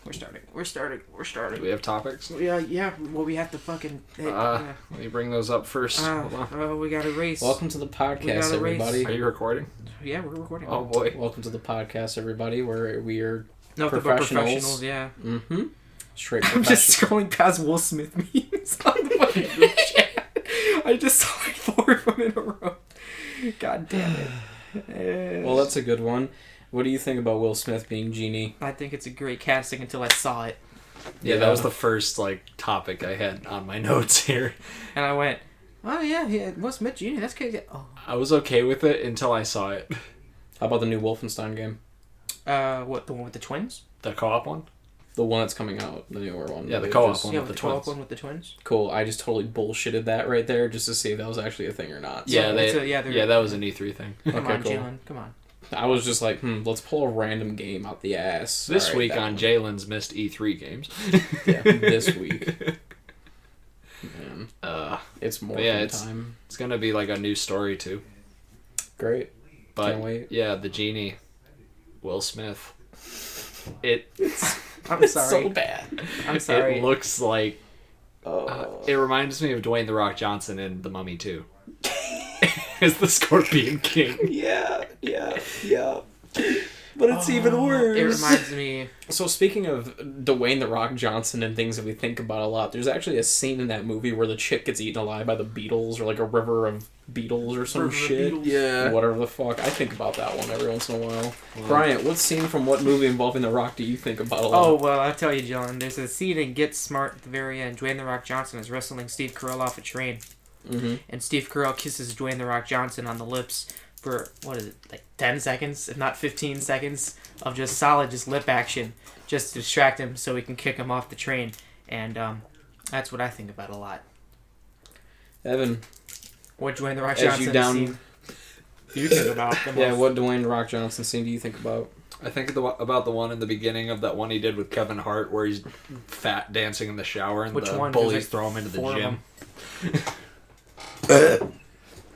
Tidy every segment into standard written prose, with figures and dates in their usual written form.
We're starting. Do we have topics? Yeah. Well, we have to fucking. Let me bring those up first. Hold on. We got to race. Welcome to the podcast, everybody. Are you recording? Yeah, we're recording. Oh boy. Welcome to the podcast, everybody. Where we are professionals. Yeah. Mm-hmm. Straight. I'm just scrolling past Will Smith memes on the fucking group chat. I just saw like 4 of them in a row. God damn it. Well, that's a good one. What do you think about Will Smith being Genie? I think it's a great casting until I saw it. Yeah, that was the first topic I had on my notes here. And I went, oh yeah, Will Smith Genie, that's good. Oh. I was okay with it until I saw it. How about the new Wolfenstein game? What, the one with the twins? The co-op one? The one that's coming out, the newer one. Yeah, the co-op one with the co-op twins. one with the twins. Cool. I just totally bullshitted that right there just to see if that was actually a thing or not. Yeah, so that was an E3 thing. Come on, cool. JAYLEN, come on. I was just like, let's pull a random game out the ass. This week on JAYLEN's missed E3 games. Yeah, this week. Man. It's more time. It's gonna be like a new story too. Great. But can't wait. Yeah, the Genie, Will Smith. I'm sorry. So bad. I'm sorry. It looks like. It reminds me of Dwayne "The Rock" Johnson in The Mummy 2. Is the Scorpion King? Yeah. But it's even worse. It reminds me. So speaking of Dwayne "The Rock" Johnson and things that we think about a lot, there's actually a scene in that movie where the chick gets eaten alive by the beetles, or like a river of beetles or some shit. Yeah. Whatever the fuck. I think about that one every once in a while. Bryant, what scene from what movie involving The Rock do you think about a lot? Oh, well, I'll tell you, John. There's a scene in Get Smart at the very end. Dwayne "The Rock" Johnson is wrestling Steve Carell off a train. Mm-hmm. And Steve Carell kisses Dwayne "The Rock" Johnson on the lips for, 10 seconds, if not 15 seconds, of just solid lip action, just to distract him so he can kick him off the train. And that's what I think about a lot. Evan, What Dwayne "The Rock as Johnson you down... scene do you think about the most? Yeah, what Dwayne "The Rock" Johnson scene do you think about? I think about the one in the beginning of that one he did with Kevin Hart where he's fat dancing in the shower and Which the one? bullies throw him into the 4 of gym. them.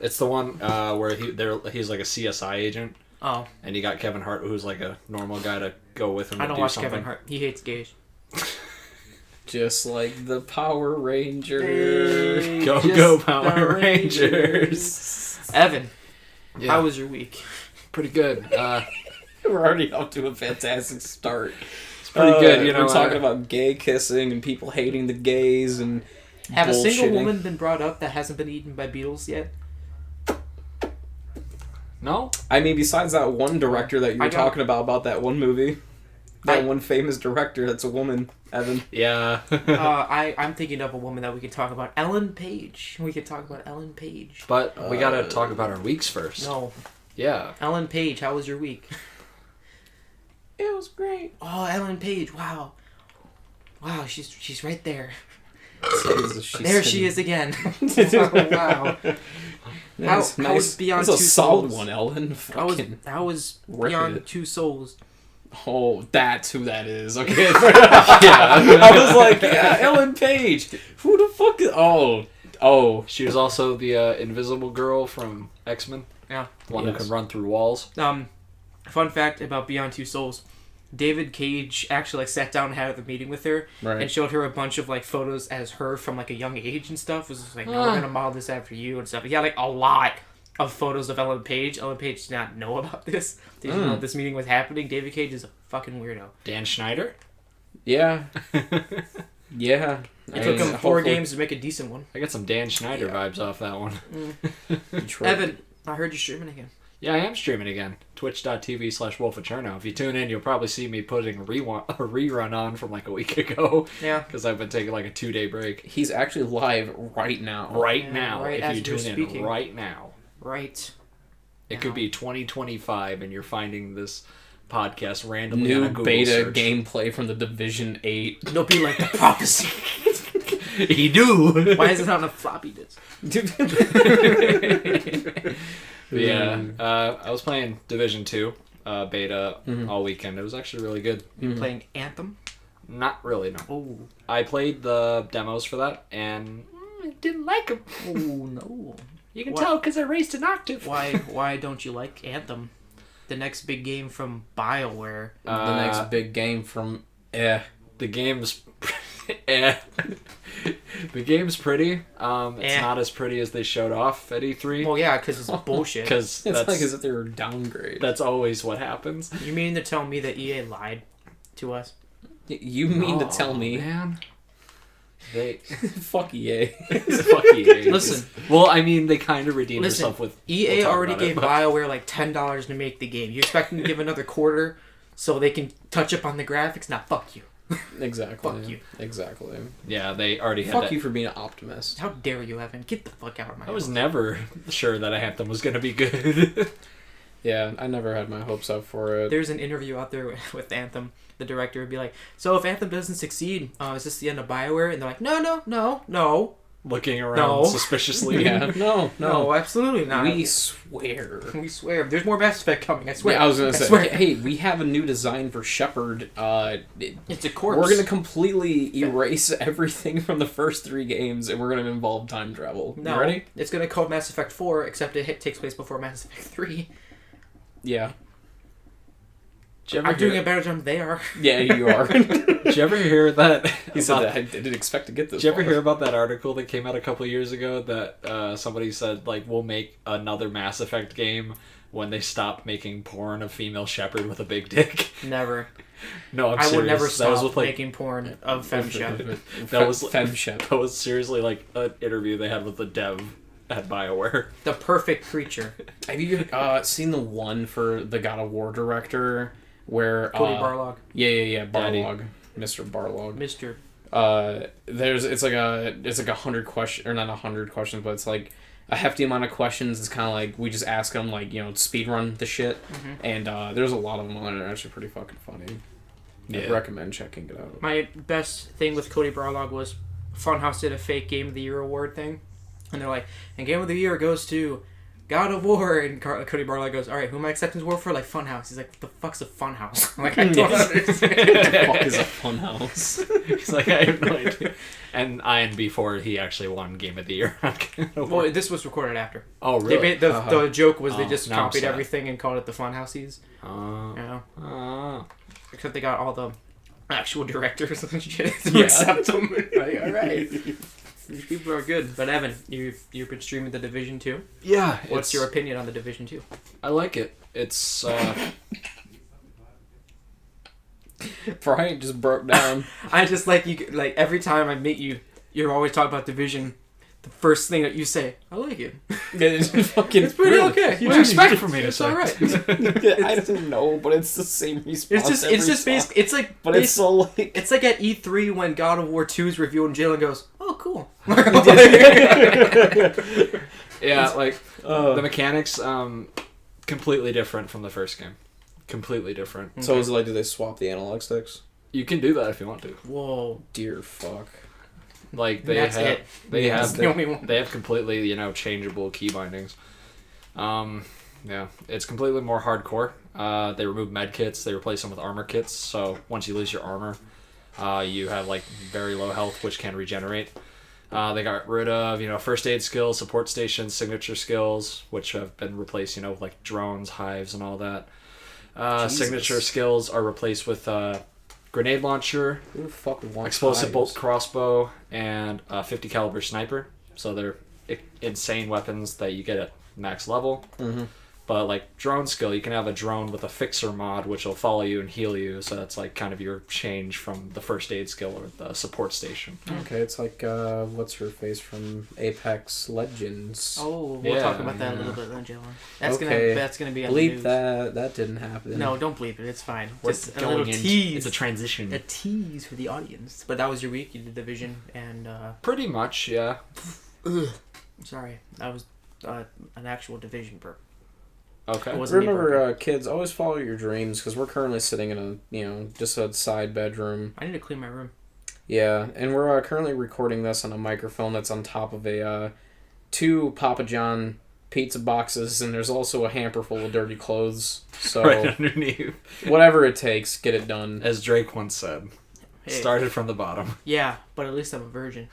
It's the one where he's like a CSI agent. Oh. And you got Kevin Hart, who's like a normal guy, to go with him. I don't to do watch something. Kevin Hart. He hates gays. Just like the Power Rangers. Hey, Go Power Rangers. Evan, Yeah. how was your week? Pretty good. We're already off to a fantastic start. It's pretty good. We're talking about gay kissing and people hating the gays and Have a single bullshitting. woman been brought up that hasn't been eaten by beetles yet? No? I mean, besides that one director that you were talking about that one movie, that one famous director that's a woman, Evan. Yeah. I'm thinking of a woman that we could talk about. Ellen Page. We could talk about Ellen Page. But we gotta talk about our weeks first. No. Yeah. Ellen Page, how was your week? It was great. Oh, Ellen Page, wow. Wow, she's right there. There she is again. Wow. Nice. How was Beyond That's Two a solid Souls? one, Ellen. How was rip Beyond it. Two Souls? Oh, that's who that is. Okay. I was like, yeah, Ellen Page. Who the fuck is... Oh. She was also the invisible girl from X-Men. Yeah. The one who could run through walls. Fun fact about Beyond Two Souls. David Cage actually sat down and had a meeting with her and showed her a bunch of photos as her from a young age and stuff. Was just like, no, we're gonna model this after you and stuff. He had a lot of photos of Ellen Page. Ellen Page did not know about this. Didn't know this meeting was happening. David Cage is a fucking weirdo. Dan Schneider? Yeah. Yeah. It took him 4 games to make a decent one. I got some Dan Schneider vibes off that one. Evan, I heard you're streaming again. Yeah, I am streaming again. Twitch.tv/Wolfacherno. If you tune in, you'll probably see me putting a rerun on from a week ago. Yeah. Because I've been taking a 2-day break. He's actually live right now. Right now. Right if you tune speaking. in right now. Right. It could be 2025 and you're finding this podcast randomly New on a Google beta search. gameplay from the Division 8. It'll be like the prophecy. He knew. Why is it on a floppy disk? Yeah, I was playing Division 2 beta all weekend. It was actually really good. You playing Anthem? Not really, no. Oh. I played the demos for that, and I didn't like them. Oh, no. You can tell because I raised an octave. Why don't you like Anthem? The next big game from BioWare. The next big game from The game's the game's pretty. It's not as pretty as they showed off at E3. Well, yeah, because it's bullshit. Because it's like as if they were downgrade. That's always what happens. You mean to tell me that EA lied to us? You mean to tell me? Man. They fuck EA. Fuck EA. Listen. Well, I mean, they kind of redeemed themselves with. EA already gave BioWare like $10 to make the game. You expect them to give another quarter so they can touch up on the graphics? Nah, fuck you. Exactly. Fuck you. Exactly. Yeah, they already had. Fuck you for being an optimist. How dare you, Evan? Get the fuck out of my house. I was never sure that Anthem was gonna be good. Yeah, I never had my hopes up for it. There's an interview out there with Anthem. The director would be like, so if Anthem doesn't succeed, is this the end of BioWare? And they're like, no. Looking around suspiciously. Yeah, no, absolutely not. We swear. There's more Mass Effect coming, I swear. Yeah, I was going to say, hey, we have a new design for Shepard. It's a corpse. We're going to completely erase everything from the first 3 games, and we're going to involve time travel. No, you ready? It's going to call Mass Effect 4, except it takes place before Mass Effect 3. Yeah. I'm doing a better job than they are. Yeah, you are. Did you ever hear that? He said that I didn't expect to get this. Did you ever hear about that article that came out a couple years ago that somebody said, like, we'll make another Mass Effect game when they stop making porn of female Shepard with a big dick? Never. No, I'm serious. I would never stop with, making porn of fem Shepard. That was seriously like an interview they had with the dev at BioWare. The perfect creature. Have you seen the one for the God of War director where Cody Barlog? Yeah, Barlog, Mr. Barlog. It's like 100 questions, or not 100 questions, but it's like a hefty amount of questions. It's kind of like we just ask them, like, speed run the shit, and there's a lot of them on there. They're actually pretty fucking funny. Yeah. I'd recommend checking it out. My best thing with Cody Barlog was Funhouse did a fake Game of the Year award thing. And they're like, and Game of the Year goes to God of War. And Cody Barlog goes, all right, who am I accepting this award for? Like, Funhouse. He's like, what the fuck's a Funhouse? I'm like, I don't understand. What the fuck is a Funhouse? He's like, I have no idea. And Ian before he actually won Game of the Year. Well, this was recorded after. Oh, really? The joke was they just copied everything and called it the Funhouses. Except they got all the actual directors and shit to accept them. Like, all right. These people are good. But Evan, you've been streaming The Division 2? Yeah. What's your opinion on The Division 2? I like it. It's Brian just broke down. I just like you. Like every time I meet you, you're always talking about Division. The first thing that you say, I like it. It's pretty okay. What do you expect from me to say? All right. I don't know, but it's the same response. It's just basically. It's like. But it's so like. It's like at E3 when God of War 2's review and JAYLEN goes, "Oh, cool." Yeah, like the mechanics, completely different from the first game. Completely different. Okay. So is it like, do they swap the analog sticks? You can do that if you want to. Whoa, dear fuck. Like they have completely changeable key bindings. Yeah, it's completely more hardcore. They remove med kits. They replace them with armor kits. So once you lose your armor, you have like very low health, which can regenerate. They got rid of first aid skills, support stations, signature skills, which have been replaced with like drones, hives, and all that. Signature skills are replaced with grenade launcher, explosive bolt crossbow, and a 50 caliber sniper. So they're insane weapons that you get at max level. Mm-hmm. But like drone skill, you can have a drone with a fixer mod, which will follow you and heal you. So that's like kind of your change from the first aid skill or the support station. Okay, it's like what's her face from Apex Legends. Oh, we'll talk about that a little bit then, JAYLEN. That's gonna be on bleep the news. that didn't happen. No, don't bleep it. It's fine. Just a little tease. It's a transition. A tease for the audience. But that was your week. You did Division and. Pretty much, yeah. Sorry, that was an actual Division burp. Okay. Remember, kids, always follow your dreams, because we're currently sitting in just a side bedroom. I need to clean my room. Yeah, and we're currently recording this on a microphone that's on top of a 2 Papa John pizza boxes, and there's also a hamper full of dirty clothes. So right underneath. Whatever it takes, get it done. As Drake once said, started from the bottom. Yeah, but at least I'm a virgin.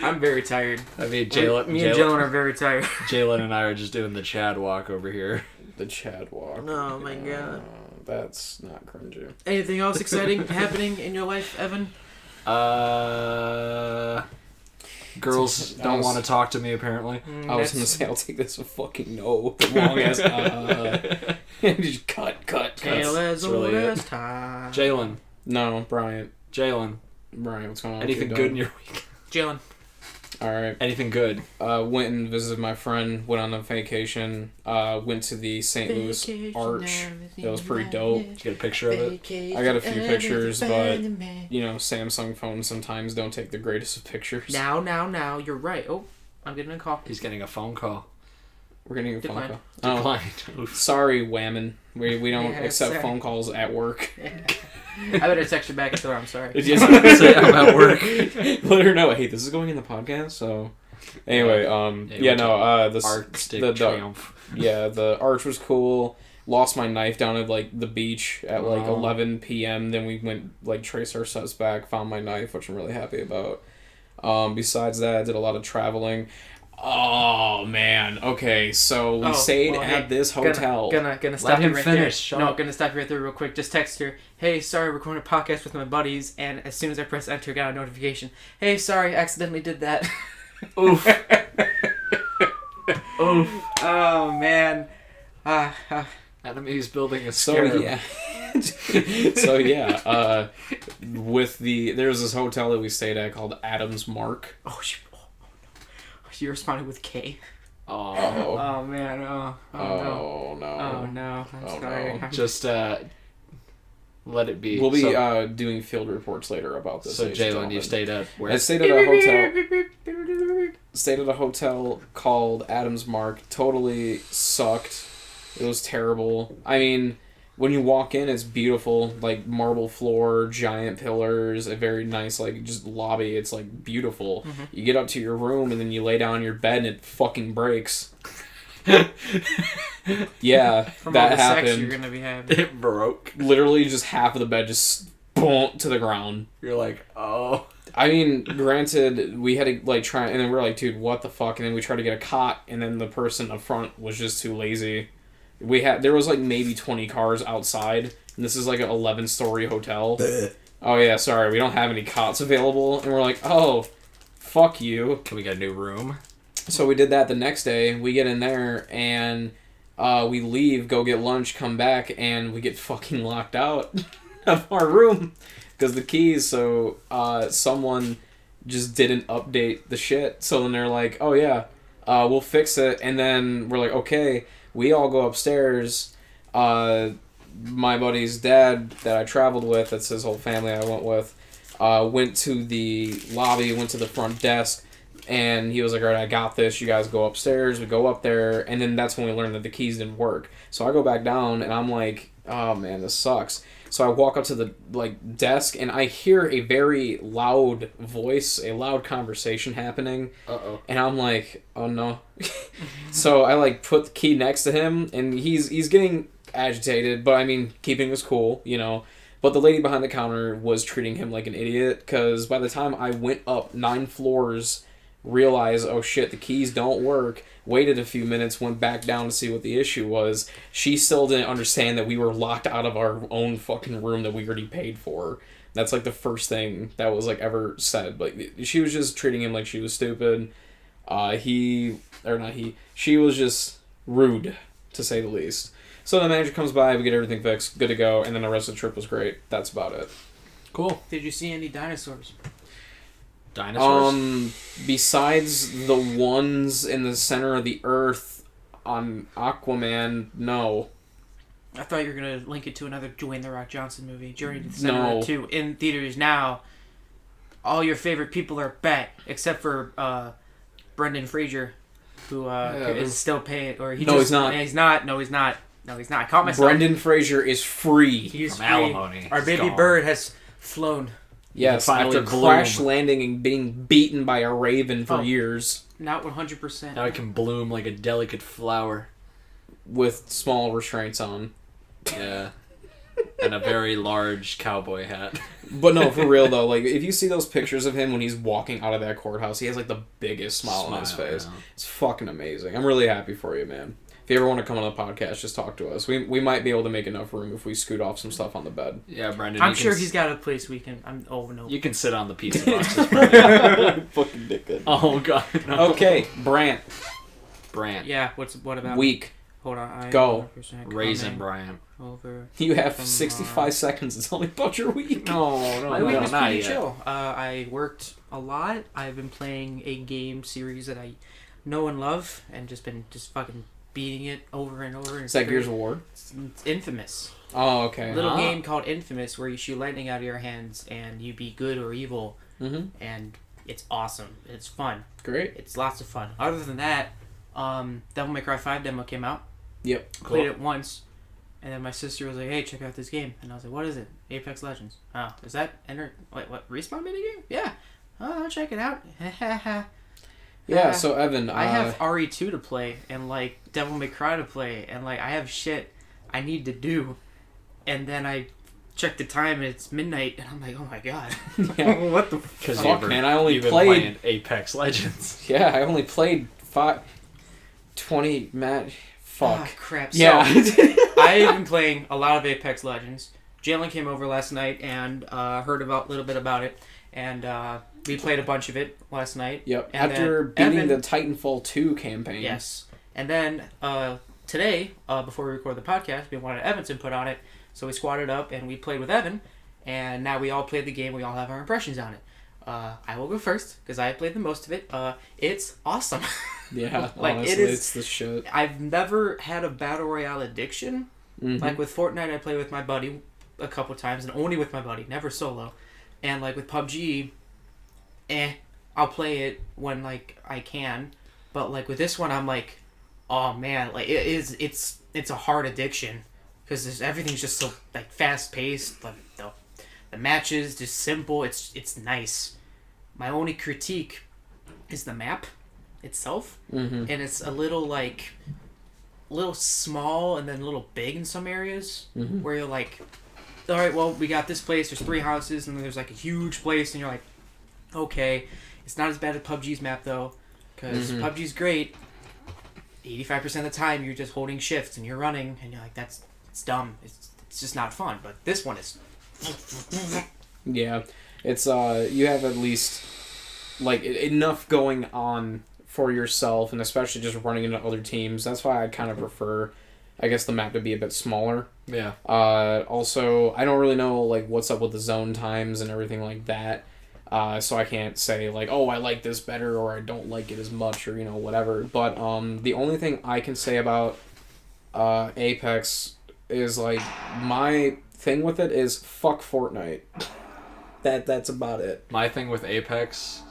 I'm very tired. I mean, me and JAYLEN are very tired. JAYLEN and I are just doing the Chad walk over here. The Chad walk. Oh my god. That's not cringy. Anything else exciting happening in your life, Evan? Girls don't want to talk to me, apparently. I was going to say, I'll take this a fucking no. Long as, just cut. Tale as old as time. JAYLEN. No, Bryant. JAYLEN. Bryant, what's going on? Anything good in your week? JAYLEN. Alright. Anything good? Went and visited my friend, went on a vacation, went to the St. Louis Arch. That was pretty dope. Did you get a picture of it? I got a few pictures, but, Samsung phones sometimes don't take the greatest of pictures. Now, you're right. Oh, I'm getting a call. He's getting a phone call. We're getting a phone call. Declined. Oh, sorry, Whammon. We don't accept phone calls at work. I better text her back and tell her I'm sorry. Say I'm at work. Let her know, hey, this is going in the podcast, so... Anyway, the Arch was cool. Lost my knife down at, the beach at, 11 p.m. Then we went, traced our steps back, found my knife, which I'm really happy about. Besides that, I did a lot of traveling. Oh, man. Okay, so we stayed at this hotel. Gonna stop you right there. No, gonna stop you right there real quick. Just text her, hey, sorry, recording a podcast with my buddies, and as soon as I press enter, got a notification. Hey, sorry, accidentally did that. Oof. Oof. Oh, man. Enemy's building a scarab. There's this hotel that we stayed at called Adam's Mark. You responded with K. Oh man. No. I'm sorry. No. Just let it be. We'll be doing field reports later about this. So JAYLEN, you stayed at where? I stayed at a hotel. Stayed at a hotel called Adam's Mark. Totally sucked. It was terrible. I mean, when you walk in, it's beautiful, marble floor, giant pillars, a very nice, just lobby. It's, beautiful. Mm-hmm. You get up to your room, and then you lay down on your bed, and it fucking breaks. Yeah, From that all the happened. Sex you're gonna be having. It broke. Literally, just half of the bed just boom to the ground. You're like, oh. I mean, granted, we had to, try, and then we're like, dude, what the fuck? And then we tried to get a cot, and then the person up front was just too lazy. There was maybe 20 cars outside, and this is an 11-story hotel. Oh yeah, sorry, we don't have any cots available, and we're like, oh, fuck you. Can we get a new room? So we did that the next day. We get in there, and we leave, go get lunch, come back, and we get fucking locked out of our room because the keys. So someone just didn't update the shit. So then they're like, oh yeah, we'll fix it, and then we're like, okay. We all go upstairs. My buddy's dad that I traveled with, that's his whole family I went with, went to the lobby, went to the front desk, and he was like, all right, I got this. You guys go upstairs. We go up there, and then that's when we learned that the keys didn't work. So I go back down, and I'm like, oh, man, this sucks. So I walk up to the desk, and I hear a very loud voice, a loud conversation happening. Uh-oh. And I'm like, oh no. So I put the key next to him, and he's getting agitated, but I mean, keeping his cool, But the lady behind the counter was treating him like an idiot, because by the time I went up 9 floors, realized, oh shit, the keys don't work, waited a few minutes, went back down to see what the issue was. She still didn't understand that we were locked out of our own fucking room that we already paid for. That's the first thing that was ever said. She was just treating him like she was stupid. She was just rude, to say the least. So the manager comes by, we get everything fixed, good to go, and then the rest of the trip was great. That's about it. Cool. Did you see any dinosaurs? Dinosaurs? Besides the ones in the center of the earth on Aquaman, no. I thought you were going to link it to another Dwayne "The Rock" Johnson movie, Journey to the Center of the 2, in theaters now. All your favorite people are back, except for Brendan Fraser, who is still paying, or he's not. He's not. No, he's not. I caught myself. Brendan Fraser is free. He's from free. alimony. Our baby bird has flown. Yes, after crash landing and being beaten by a raven for years. Not 100%. Now it can bloom like a delicate flower. With small restraints on. Yeah. And a very large cowboy hat. But no, for real though, if you see those pictures of him when he's walking out of that courthouse, he has the biggest smile on his face. Yeah. It's fucking amazing. I'm really happy for you, man. If you ever want to come on the podcast, just talk to us. We might be able to make enough room if we scoot off some stuff on the bed. Yeah, Brendan. I'm sure he's got a place we can. No. You can sit on the pizza boxes, Brendan. Fucking dickhead. Oh god. No. Okay, BRYANT. Yeah. What about week? Hold on. Go. Raisin BRYANT. Over. You have 65 seconds. It's only about your week. My week was pretty chill. I worked a lot. I've been playing a game series that I know and love, and just fucking beating it over and over. Is that Gears of War? It's Infamous. Oh, okay. A little game called Infamous where you shoot lightning out of your hands and you be good or evil. Mm-hmm. And it's awesome. It's fun. Great. It's lots of fun. Other than that, Devil May Cry 5 demo came out. Yep. Played it once. And then my sister was like, hey, check out this game. And I was like, what is it? Apex Legends. Oh, is that what, Respawn minigame? Yeah. Oh, I'll check it out. Yeah, so Evan... I have RE2 to play, and, like, Devil May Cry to play, and, like, I have shit I need to do. And then I check the time, and it's midnight, and I'm like, oh my god. Yeah. What the fuck, man? I only played... playing Apex Legends. Yeah, I only played 20 match... Fuck. Ah, crap. Yeah. So, I've been playing a lot of Apex Legends. JAYLEN came over last night and heard a little bit about it, and we played a bunch of it last night. Yep. And after beating the Titanfall 2 campaign. Yes. And then today, before we record the podcast, we wanted Evan's input on it, so we squatted up and we played with Evan, and now we all played the game. We all have our impressions on it. I will go first because I played the most of it. It's awesome. Yeah, like honestly, it's the shit. I've never had a battle royale addiction. Mm-hmm. Like with Fortnite, I play with my buddy a couple times, and only with my buddy, never solo. And like with PUBG, I'll play it when like I can, but like with this one, I'm like, oh man, like it's a hard addiction because everything's just so like fast paced. Like the matches just simple. It's nice. My only critique is the map itself, and it's a little small and then a little big in some areas, where you're like, all right, well, we got this place, there's 3 houses, and then there's like a huge place, and you're like, okay, it's not as bad as PUBG's map though, because PUBG's great. 85% of the time you're just holding shifts and you're running, and you're like, it's dumb, it's just not fun. But this one is yeah, it's you have at least like enough going on for yourself, and especially just running into other teams. That's why I kind of prefer, I guess, the map to be a bit smaller. Yeah. Also, I don't really know like what's up with the zone times and everything like that. So I can't say like, oh, I like this better or I don't like it as much or whatever. But the only thing I can say about Apex is like my thing with it is fuck Fortnite. That's about it. My thing with Apex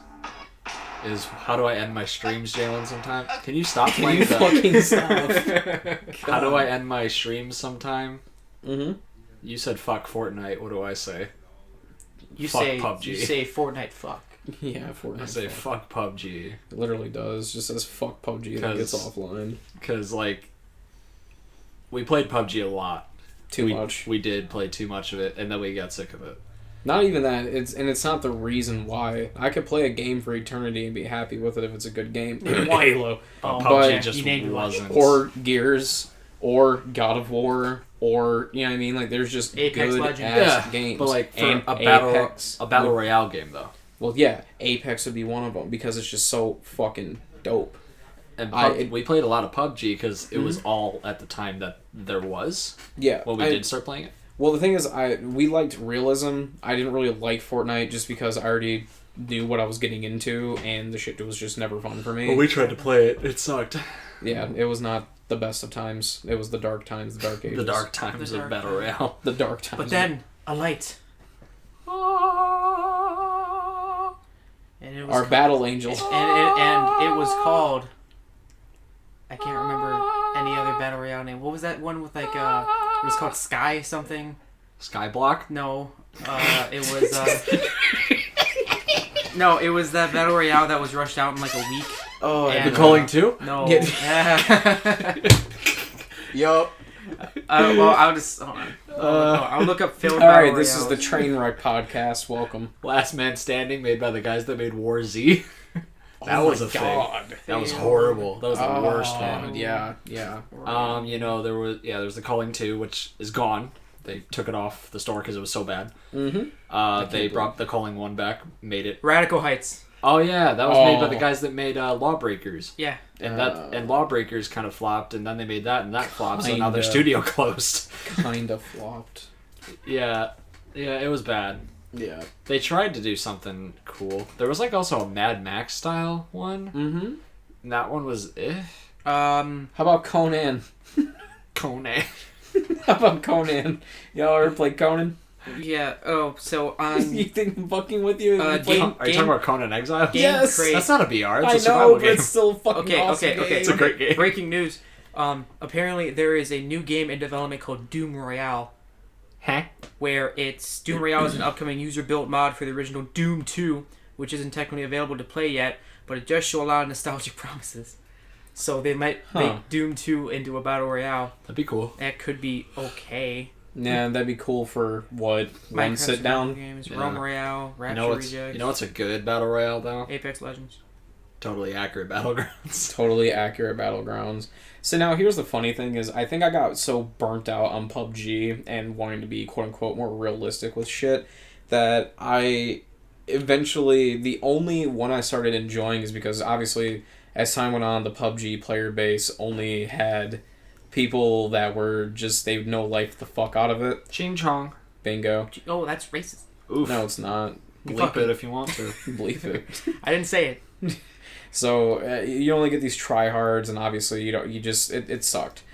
is how do I end my streams, JAYLEN, sometime? Can you stop playing that? Fucking stop. How do I end my streams sometime? Mm-hmm. You said fuck Fortnite. What do I say? Fuck PUBG. You say Fortnite fuck. Yeah, Fortnite. I say fuck PUBG. It literally does. Just says fuck PUBG and it gets offline. Because, like, we played PUBG a lot. Too much. We did play too much of it, and then we got sick of it. Not even that. It's not the reason why. I could play a game for eternity and be happy with it if it's a good game. Halo. PUBG just wasn't. Or Gears. Or God of War. Or, you know what I mean? Like, there's just Apex good-ass games. But, like, for and a battle royale game, though. Well, yeah. Apex would be one of them because it's just so fucking dope. And we played a lot of PUBG because it was all at the time that there was. Yeah. Well, we did start playing it. Well, the thing is, we liked realism. I didn't really like Fortnite just because I already knew what I was getting into, and the shit was just never fun for me. Well, we tried to play it. It sucked. Yeah, it was not the best of times. It was the dark times, the dark ages. The dark times of Battle Royale. The dark times. But then, a light. And it was our battle angels. And it was called... I can't remember any other Battle Royale name. What was that one with, like, it was called Sky something? Skyblock? No. It was, no, it was that Battle Royale that was rushed out in, like, a week. Oh, and, the Calling 2? No. Yup. Well, I'll just... Hold on. I'll look up Phil. Alright, this is the Trainwreck Podcast. Welcome. Last Man Standing, made by the guys that made War Z. That was a thing. That was horrible. That was the worst one. Yeah. There was the Culling 2, which is gone. They took it off the store because it was so bad. They brought the Culling 1 back, made it Radical Heights. Oh yeah, that was made by the guys that made Lawbreakers. Yeah. And Lawbreakers kind of flopped, and then they made that, and that flopped. So now their studio closed. Kind of flopped. Yeah, it was bad. Yeah. They tried to do something cool. There was also a Mad Max style one. And that one was How about Conan? Conan. How about Conan? Y'all ever played Conan? Yeah. Oh, so on. You think I'm fucking with you? Are you talking about Conan Exile? Yes. That's not a BR. It's a I survival know, game. but it's still fucking awesome. Okay. It's a great game. Breaking news. Apparently there is a new game in development called Doom Royale. Huh? Where Doom Royale is an upcoming user-built mod for the original Doom 2, which isn't technically available to play yet, but it does show a lot of nostalgic promises. So they might make Doom 2 into a battle royale. That'd be cool. That could be okay. Yeah, that'd be cool for what? One sit down? Games, Rome Royale, Rapture Rejects. You know what's a good battle royale though? Apex Legends. Totally accurate Battlegrounds. Totally accurate Battlegrounds. So now here's the funny thing is I think I got so burnt out on PUBG and wanting to be quote unquote more realistic with shit that I eventually the only one I started enjoying is because obviously as time went on the PUBG player base only had people that were just they no life the fuck out of it. Ching chong. Bingo. Oh, that's racist. Oof. No, it's not. Bleep it if you want to. Bleep it. I didn't say it. So you only get these tryhards, and obviously it sucked.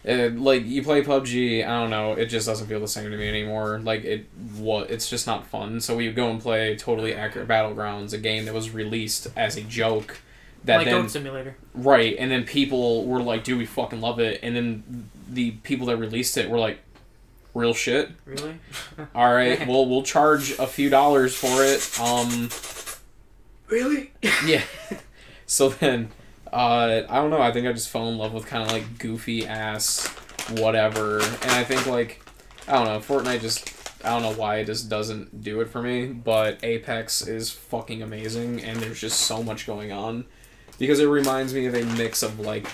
You play PUBG, I don't know, it just doesn't feel the same to me anymore. It's just not fun. So we would go and play Totally Accurate Battlegrounds, a game that was released as a joke. Goat Simulator. Right, and then people were like, dude, we fucking love it. And then the people that released it were like, real shit? Really? Alright, well, we'll charge a few dollars for it. Really? Yeah. So then, I don't know, I think I just fell in love with kind of goofy ass whatever. And I think I don't know, Fortnite I don't know why it just doesn't do it for me, but Apex is fucking amazing and there's just so much going on. Because it reminds me of a mix of what'd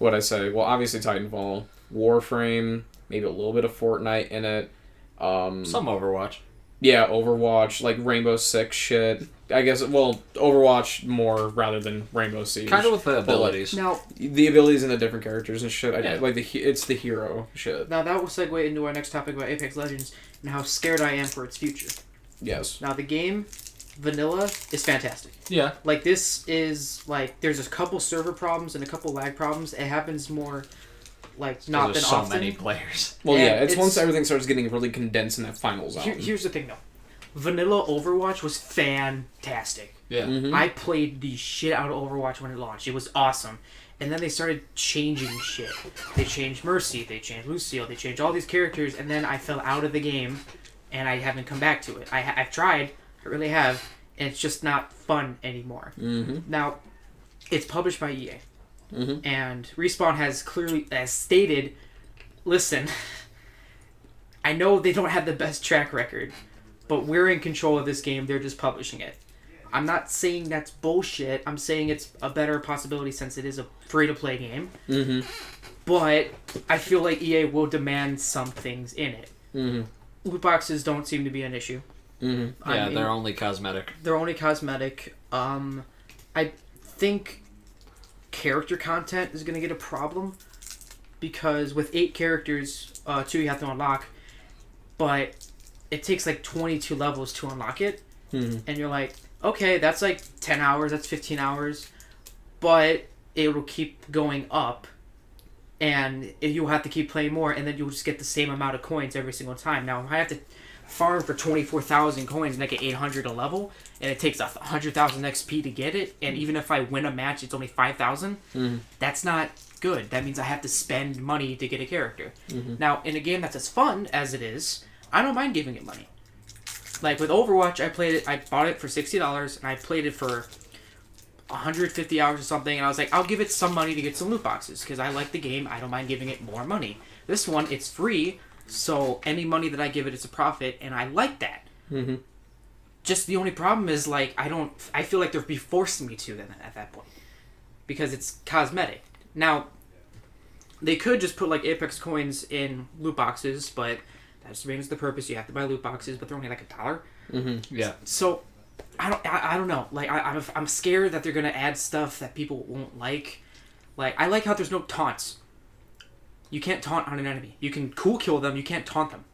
I say? Well, obviously Titanfall, Warframe, maybe a little bit of Fortnite in it. Some Overwatch. Yeah, Overwatch, Rainbow Six shit. I guess, well, Overwatch more rather than Rainbow Siege. Kind of with the abilities. Now, the abilities and the different characters and shit. Yeah. It's the hero shit. Now that will segue into our next topic about Apex Legends and how scared I am for its future. Yes. Now the game, vanilla, is fantastic. Yeah. This is, there's a couple server problems and a couple lag problems. It happens more... not than often. so many players. Well, yeah, it's once everything starts getting really condensed in that final zone. Here's the thing, though. Vanilla Overwatch was fantastic. Yeah. Mm-hmm. I played the shit out of Overwatch when it launched. It was awesome. And then they started changing shit. They changed Mercy, they changed Lucille, they changed all these characters, and then I fell out of the game, and I haven't come back to it. I've tried, I really have, and it's just not fun anymore. Mm-hmm. Now, it's published by EA. Mm-hmm. And Respawn has clearly stated, listen, I know they don't have the best track record, but we're in control of this game, they're just publishing it. I'm not saying that's bullshit, I'm saying it's a better possibility since it is a free-to-play game. Mm-hmm. But I feel like EA will demand some things in it. Mm-hmm. Loot boxes don't seem to be an issue. Mm-hmm. Yeah, they're only cosmetic. They're only cosmetic. I think character content is going to get a problem because with 8 characters, 2 you have to unlock, but it takes 22 levels to unlock it. Mm-hmm. And you're like, okay, that's 10 hours, that's 15 hours, but it will keep going up, and you'll have to keep playing more, and then you'll just get the same amount of coins every single time. Now, if I have to farm for 24,000 coins and I get 800 a level, and it takes 100,000 XP to get it, and even if I win a match, it's only 5,000, that's not good. That means I have to spend money to get a character. Mm-hmm. Now, in a game that's as fun as it is, I don't mind giving it money. With Overwatch, I bought it for $60, and I played it for 150 hours or something, and I was like, I'll give it some money to get some loot boxes, because I like the game, I don't mind giving it more money. This one, it's free, so any money that I give it is a profit, and I like that. Mm-hmm. just the only problem is, like, I feel like they're be forcing me to then at that point. Because it's cosmetic. Now, they could just put, like, Apex coins in loot boxes, but that remains the purpose. You have to buy loot boxes, but they're only like $1. Mm-hmm. Yeah. So, I don't know. Like, I'm scared that they're going to add stuff that people won't like. Like, I like how there's no taunts. You can't taunt on an enemy. You can cool kill them, you can't taunt them.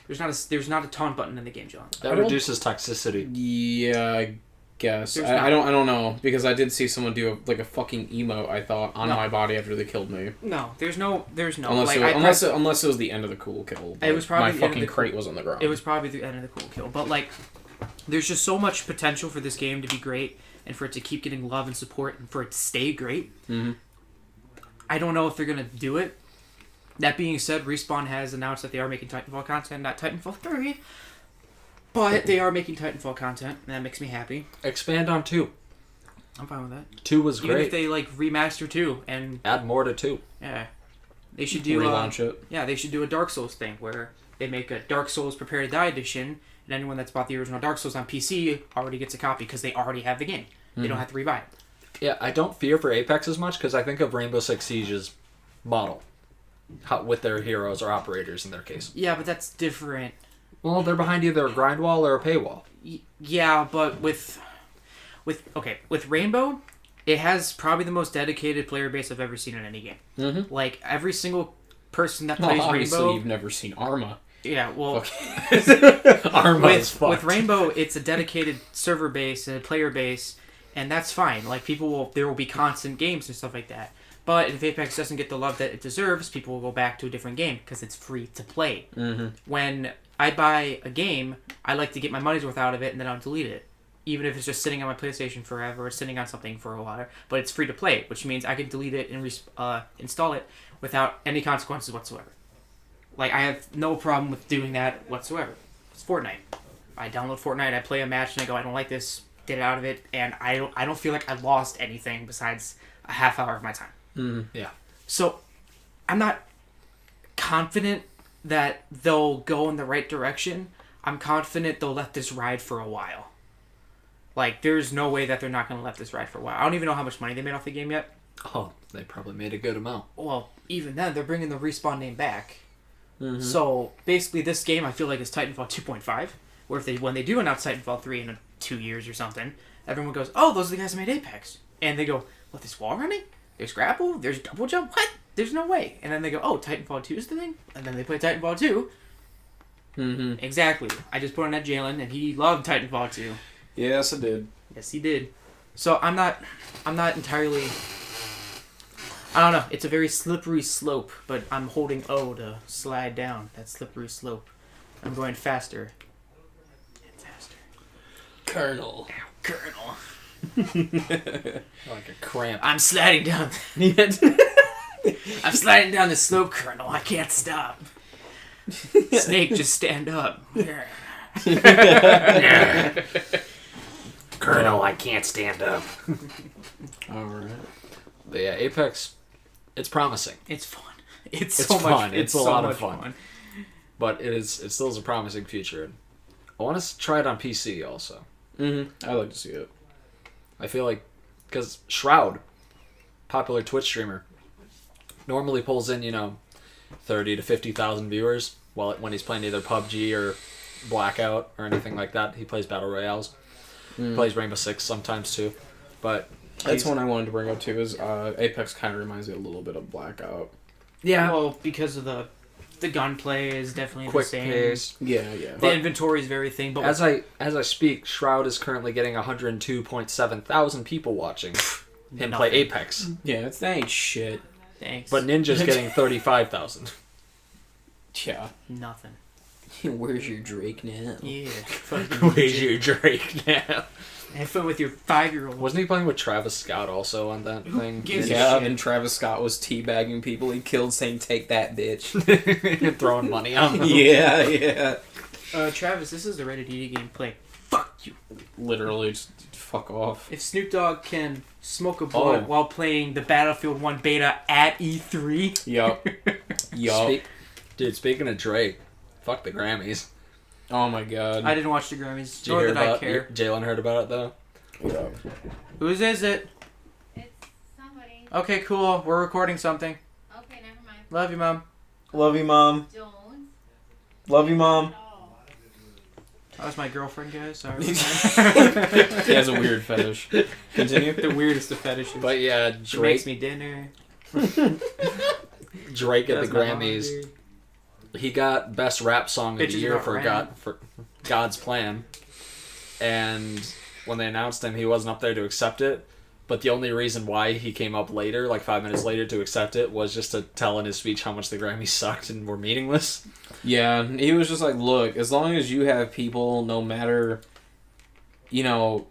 There's not a taunt button in the game, John. That reduces toxicity. Yeah, I guess. I don't know, because I did see someone do a fucking emote, I thought, on my body after they killed me. No, there's no. Unless it was the end of the cool kill. It was probably my fucking crate was on the ground. It was probably the end of the cool kill. But, like, there's just so much potential for this game to be great and for it to keep getting love and support and for it to stay great. Mm-hmm. I don't know if they're going to do it. That being said, Respawn has announced that they are making Titanfall content, not Titanfall 3, but they are making Titanfall content, and that makes me happy. Expand on 2. I'm fine with that. 2 was great. Even if they, like, remaster 2 and... add more to 2. Yeah. They should do... relaunch it. Yeah, they should do a Dark Souls thing, where they make a Dark Souls Prepare to Die edition, and anyone that's bought the original Dark Souls on PC already gets a copy, because they already have the game. They don't have to rebuy it. Yeah, I don't fear for Apex as much, because I think of Rainbow Six Siege's model. With their heroes or operators in their case. Yeah, but that's different. Well, they're behind either a grind wall or a paywall. Yeah, but with Rainbow, it has probably the most dedicated player base I've ever seen in any game. Mm-hmm. Like, every single person that plays obviously Rainbow... you've never seen Arma. Yeah, well... Arma is fucked. With Rainbow, it's a dedicated server base and a player base, and that's fine. Like, there will be constant games and stuff like that. But if Apex doesn't get the love that it deserves, people will go back to a different game because it's free to play. Mm-hmm. When I buy a game, I like to get my money's worth out of it and then I'll delete it. Even if it's just sitting on my PlayStation forever or sitting on something for a while. But it's free to play, which means I can delete it and install it without any consequences whatsoever. Like, I have no problem with doing that whatsoever. It's Fortnite. I download Fortnite, I play a match, and I go, I don't like this, get out of it, and I don't feel like I lost anything besides a half hour of my time. Mm-hmm. Yeah. So, I'm not confident that they'll go in the right direction. I'm confident they'll let this ride for a while. Like, there's no way that they're not going to let this ride for a while. I don't even know how much money they made off the game yet. Oh, they probably made a good amount. Well, even then, they're bringing the Respawn name back. Mm-hmm. So, basically, this game, I feel like, is Titanfall 2.5. Where when they do announce Titanfall 3 in 2 years or something, everyone goes, oh, those are the guys that made Apex. And they go, what, there's wall running? There's grapple? There's double jump? What? There's no way. And then they go, oh, Titanfall 2 is the thing? And then they play Titanfall 2. Mm-hmm. Exactly. I just put on that JAYLEN, and he loved Titanfall 2. Yes, I did. Yes, he did. So I'm not entirely... I don't know. It's a very slippery slope, but I'm holding O to slide down that slippery slope. I'm going faster and faster. Colonel. Colonel. Like a cramp. I'm sliding down. I'm sliding down the slope, Colonel. I can't stop. Snake, just stand up. Colonel, I can't stand up. Alright. But yeah, Apex, it's promising. It's fun. It's so fun. Much, it's a lot of fun. But it still is a promising future. I want to try it on PC also. Mm-hmm. I'd like to see it. I feel like, because Shroud, popular Twitch streamer, normally pulls in, 30 to 50,000 viewers when he's playing either PUBG or Blackout or anything like that. He plays Battle Royales. Plays Rainbow Six sometimes too. But that's one I wanted to bring up too, is Apex kind of reminds me a little bit of Blackout. Yeah. Well, because of the gunplay is definitely quick the same. pace. Yeah. The inventory is very thing. But as I speak, Shroud is currently getting 102.7 thousand people watching him play Apex. Yeah, that ain't shit. Thanks. But Ninja's getting 35,000. Yeah. Nothing. Where's your Drake now? Yeah. Where's your Drake now? Have fun with your 5-year-old. Wasn't he playing with Travis Scott also on that thing? Yeah, and Travis Scott was teabagging people he killed, saying, "Take that, bitch." Throwing money on them. Yeah. Travis, this is the rated ED gameplay. Fuck you. Literally, just fuck off. If Snoop Dogg can smoke a blunt while playing the Battlefield 1 beta at E3. Yup. Dude, speaking of Drake, fuck the Grammys. Oh my god. I didn't watch the Grammys. Nor did I care. Jaylen heard about it though. Yeah. Whose is it? It's somebody. Okay, cool. We're recording something. Okay, never mind. Love you, Mom. Love you, Mom. Don't. Love you, Mom. That was my girlfriend, guys. Sorry. He has a weird fetish. Continue. The weirdest of fetishes. But yeah, She makes me dinner. Drake at the That's my mom, Grammys. dude. He got Best Rap Song of the Bitches Year about for God's Plan. And when they announced him, he wasn't up there to accept it. But the only reason why he came up later, like 5 minutes later, to accept it was just to tell in his speech how much the Grammys sucked and were meaningless. Yeah, he was just like, look, as long as you have people, no matter, you know,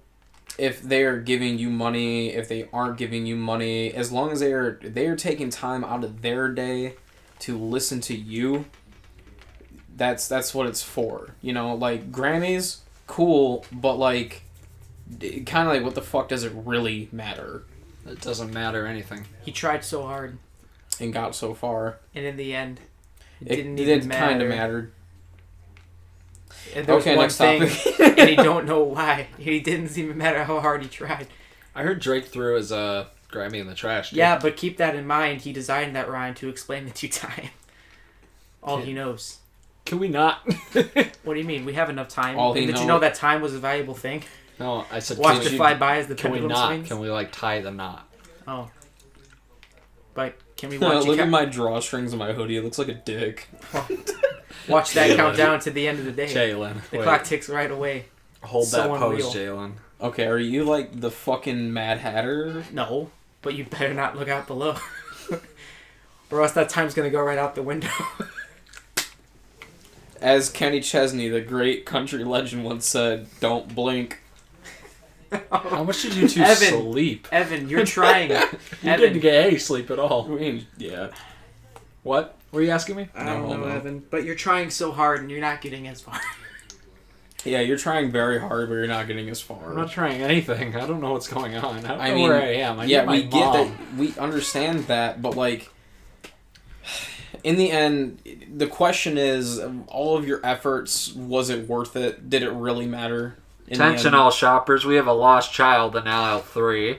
if they're giving you money, if they aren't giving you money, as long as they're taking time out of their day to listen to you, that's what it's for. You know, like, Grammys, cool, but like, kind of like, what the fuck does it really matter? It doesn't matter anything. He tried so hard. And got so far. And in the end, It didn't even matter. kind of mattered. And there was one next thing, topic. and he don't know why. He didn't even matter how hard he tried. I heard Drake threw his Grammy in the trash. Dude. Yeah, but keep that in mind. He designed that rhyme to explain the due time. All he knows. Can we not? What do you mean? We have enough time. All he Did you know that time was a valuable thing? No, I said. Watch it fly by as the Can we pendulum not? swings. Can we like tie the knot? Oh. But can we watch Look it at my drawstrings of my hoodie. It looks like a dick. watch that Jaylen. count down to the end of the day? Jaylen, The wait. clock ticks right away. Hold So that pose, unreal. Jaylen. Okay, are you like the fucking Mad Hatter? No, but you better not look out below. Or else that time's gonna go right out the window. As Kenny Chesney, the great country legend, once said, "Don't blink." How much did you two Evan. sleep? Evan, you're trying. You Evan. didn't get any sleep at all. I mean, yeah. What? Were you asking me? I don't know, Evan. But you're trying so hard and you're not getting as far. Yeah, you're trying very hard, but you're not getting as far. I'm not trying anything. I don't know what's going on. I don't know mean, where I am. I yeah, need my we get mom. that. We understand that, but like, in the end, the question is, all of your efforts, was it worth it? Did it really matter? In the Attention end? all shoppers, we have a lost child in aisle 3.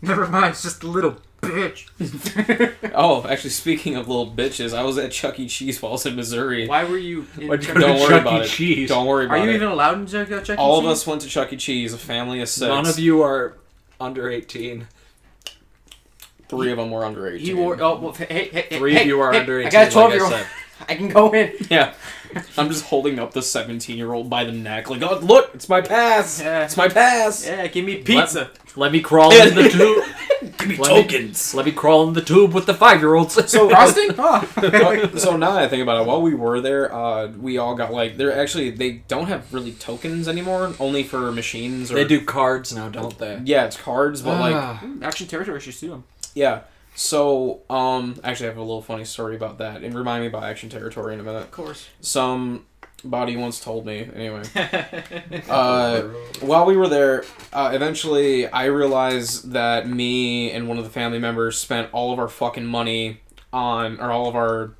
Never mind, it's just a little bitch. Oh, actually, speaking of little bitches, I was at Chuck E. Cheese while I was in Missouri. Why were you in Why'd you Chuck go to Don't worry Chuck about E. it. Cheese? Don't worry about it. Are you even allowed in Chuck E. Cheese? All of us went to Chuck E. Cheese, a family of 6. None of you are under 18. 3 of them were under 18. He wore. Oh, well, hey, 3 of you are under 18. I got a 12-year-old. Like I said. I can go in. Yeah. I'm just holding up the 17-year-old by the neck, like, oh, look, it's my pass. Yeah. It's my pass. Yeah, give me pizza. Let me crawl in the tube. Give me Let tokens. Let me crawl in the tube with the 5-year-olds. So Frosting? Oh. So now that I think about it, while we were there, we all got like they don't have really tokens anymore, only for machines. Or, They do cards now, don't they? Yeah, it's cards, but Action Territory should sue him. yeah. So actually, I have a little funny story about that, and remind me about Action Territory in a minute. Of course. Somebody once told me anyway. While we were there, eventually I realized that me and one of the family members spent all of our fucking money on, or all of our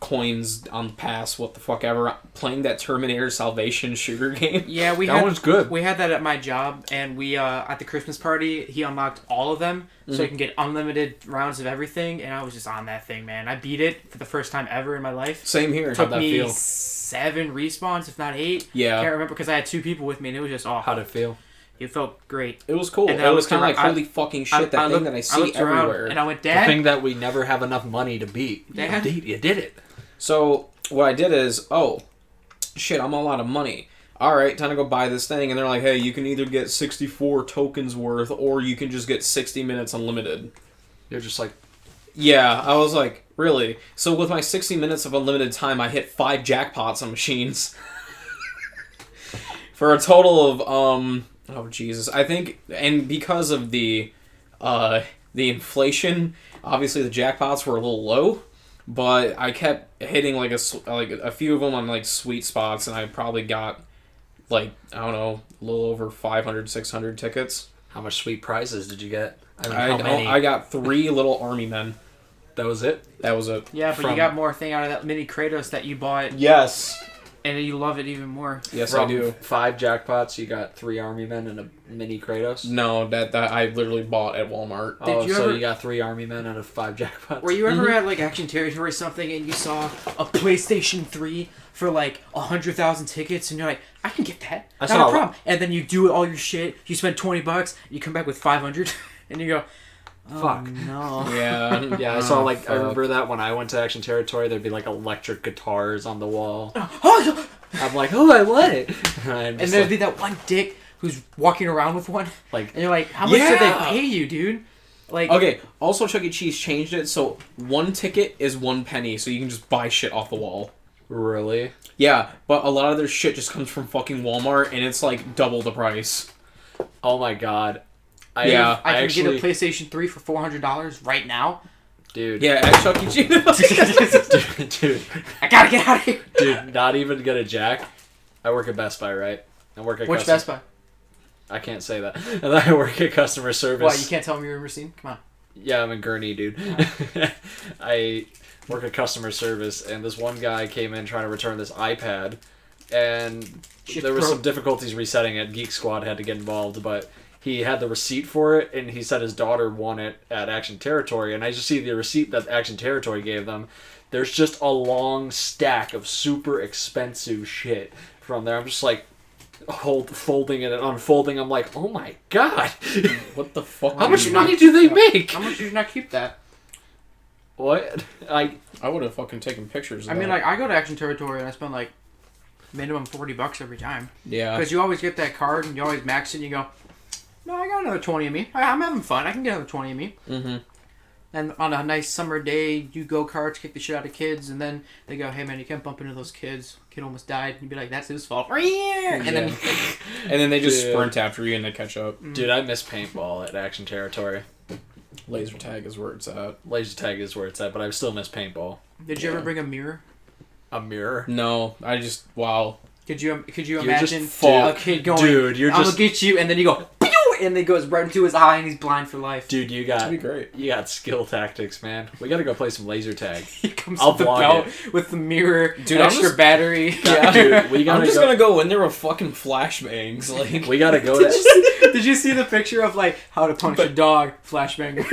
coins on the pass, what the fuck ever, playing that Terminator Salvation shooter game. Yeah, That one's good. We had that at my job, and we at the Christmas party, he unlocked all of them, so you can get unlimited rounds of everything. And I was just on that thing, man. I beat it for the first time ever in my life. Same here. It took How'd that me feel? 7 respawns, if not 8. Yeah. Can't remember because I had 2 people with me, and it was just awful. How'd it feel? It felt great. It was cool. And It then I was looked kind of like, around- holy fucking shit, that thing looked- that I I see looked around, everywhere. and I went, The Dad. thing that we never have enough money to beat. Dad? You did it. So what I did is, oh, shit, I'm all out of money. All right, time to go buy this thing. And they're like, hey, you can either get 64 tokens worth, or you can just get 60 minutes unlimited. You're just like, Yeah, I was like, really? So with my 60 minutes of unlimited time, I hit 5 jackpots on machines. For a total of, oh Jesus, I think, and because of the inflation, obviously the jackpots were a little low, but I kept hitting like a few of them on like sweet spots, and I probably got like, I don't know, a little over 500, 600 tickets. how much sweet prizes did you get? I mean, how many? I got 3 little army men. That was it? That was it. Yeah, but you got more thing out of that mini Kratos that you bought. Yes. And you love it even more. Yes, From I do. 5 jackpots, you got 3 army men and a mini Kratos? No, that I literally bought at Walmart. You got 3 army men out of 5 jackpots? Were you ever at like Action Territory or something and you saw a PlayStation 3 for like 100,000 tickets and you're like, I can get that. Not a problem. And then you do all your shit, you spend $20, you come back with 500 and you go, oh, fuck. No. Yeah. Yeah, I saw like, I remember that when I went to Action Territory, there'd be like electric guitars on the wall. I'm like, oh, I want it. And there'd be that one dick who's walking around with one. Like, and you're like, how much did they pay you, dude? Like, okay, also Chuck E. Cheese changed it so 1 ticket is 1 penny, so you can just buy shit off the wall. Really? Yeah, but a lot of their shit just comes from fucking Walmart, and it's like double the price. Oh my god. I can get a PlayStation 3 for $400 right now. Dude. Yeah, at Chuck E. Cheese. dude. I gotta get out of here. Dude, not even get a jack. I work at Best Buy, right? I work at Which Best Buy? I can't say that. And I work at customer service. Why, you can't tell me you're in Racine? Come on. Yeah, I'm in Gurney, dude. I work at customer service, and this one guy came in trying to return this iPad, and there was some difficulties resetting it. Geek Squad had to get involved, but he had the receipt for it, and he said his daughter won it at Action Territory, and I just see the receipt that Action Territory gave them. There's just a long stack of super expensive shit from there. I'm just like, folding it and unfolding. I'm like, oh my god. What the fuck? How much money do they make? How much did you not keep that? What? I would have fucking taken pictures of that. I mean, like, I go to Action Territory and I spend like minimum $40 every time. Yeah. Because you always get that card and you always max it and you go, no, I got another 20 of me. I'm having fun. I can get another 20 of me. Mm-hmm. And on a nice summer day, you go karts, kick the shit out of kids, and then they go, hey man, you can't bump into those kids. Kid almost died. And you'd be like, that's his fault. And then and then they just sprint after you and they catch up. Dude, I miss paintball at Action Territory. Laser tag is where it's at. Laser tag is where it's at, but I still miss paintball. Did you ever bring a mirror? A mirror? No, I just, wow. Could you imagine a kid going, dude, I'm gonna get you, and then you go, pew! And it goes right into his eye, and he's blind for life. Dude, you got skill tactics, man. We gotta go play some laser tag. He comes with the belt with the mirror, dude, extra battery. Yeah, dude, I'm just gonna go in there with fucking flashbangs. Like, we gotta go. Did you see the picture of like how to punch a dog? Flashbang.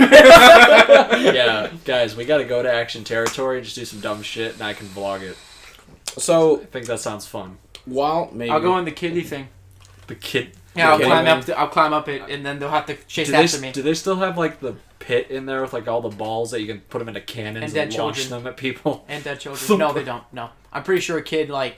Yeah, guys, we gotta go to Action Territory and just do some dumb shit, and I can vlog it. So I think that sounds fun. Well, maybe I'll go in the kiddie thing. The kid. Yeah, I'll climb up it, and then they'll have to chase after me. Do they still have like the pit in there with like all the balls that you can put them into cannons and launch them at people? And dead children. No, they don't. No, I'm pretty sure a kid I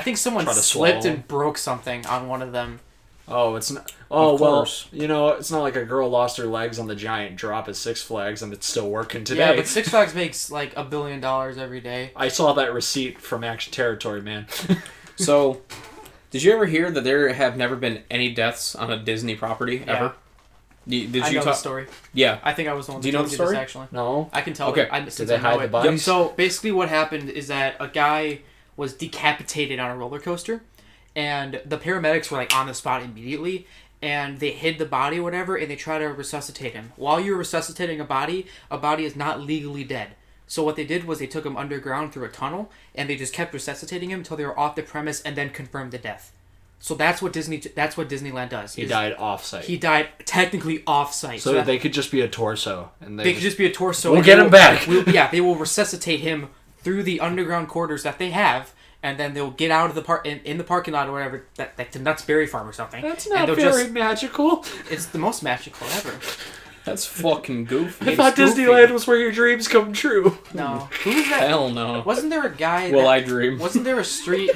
think someone slipped and broke something on one of them. Oh, it's not. Oh well, it's not like a girl lost her legs on the giant drop at Six Flags and it's still working today. Yeah, but Six Flags makes like $1 billion every day. I saw that receipt from Action Territory, man. So, did you ever hear that there have never been any deaths on a Disney property ever? Did I know the story. Yeah. I think I was the one Do you know the story? This, actually. No. I can tell. Okay. Did they hide the bodies? So basically what happened is that a guy was decapitated on a roller coaster, and the paramedics were like on the spot immediately, and they hid the body or whatever, and they try to resuscitate him. While you're resuscitating a body is not legally dead. So what they did was they took him underground through a tunnel, and they just kept resuscitating him until they were off the premise, and then confirmed the death. So that's what Disneyland does. He died off-site. He died technically off-site. So they could just be a torso, and they could just be a torso. We'll get him back. They will resuscitate him through the underground quarters that they have, and then they'll get out of the in the parking lot or whatever, like the Nuts Berry Farm or something. That's not very magical. It's the most magical ever. That's fucking goofy. I thought Disneyland was where your dreams come true. No. Who was that? Hell no. Wasn't there a guy I dream. Wasn't there a street...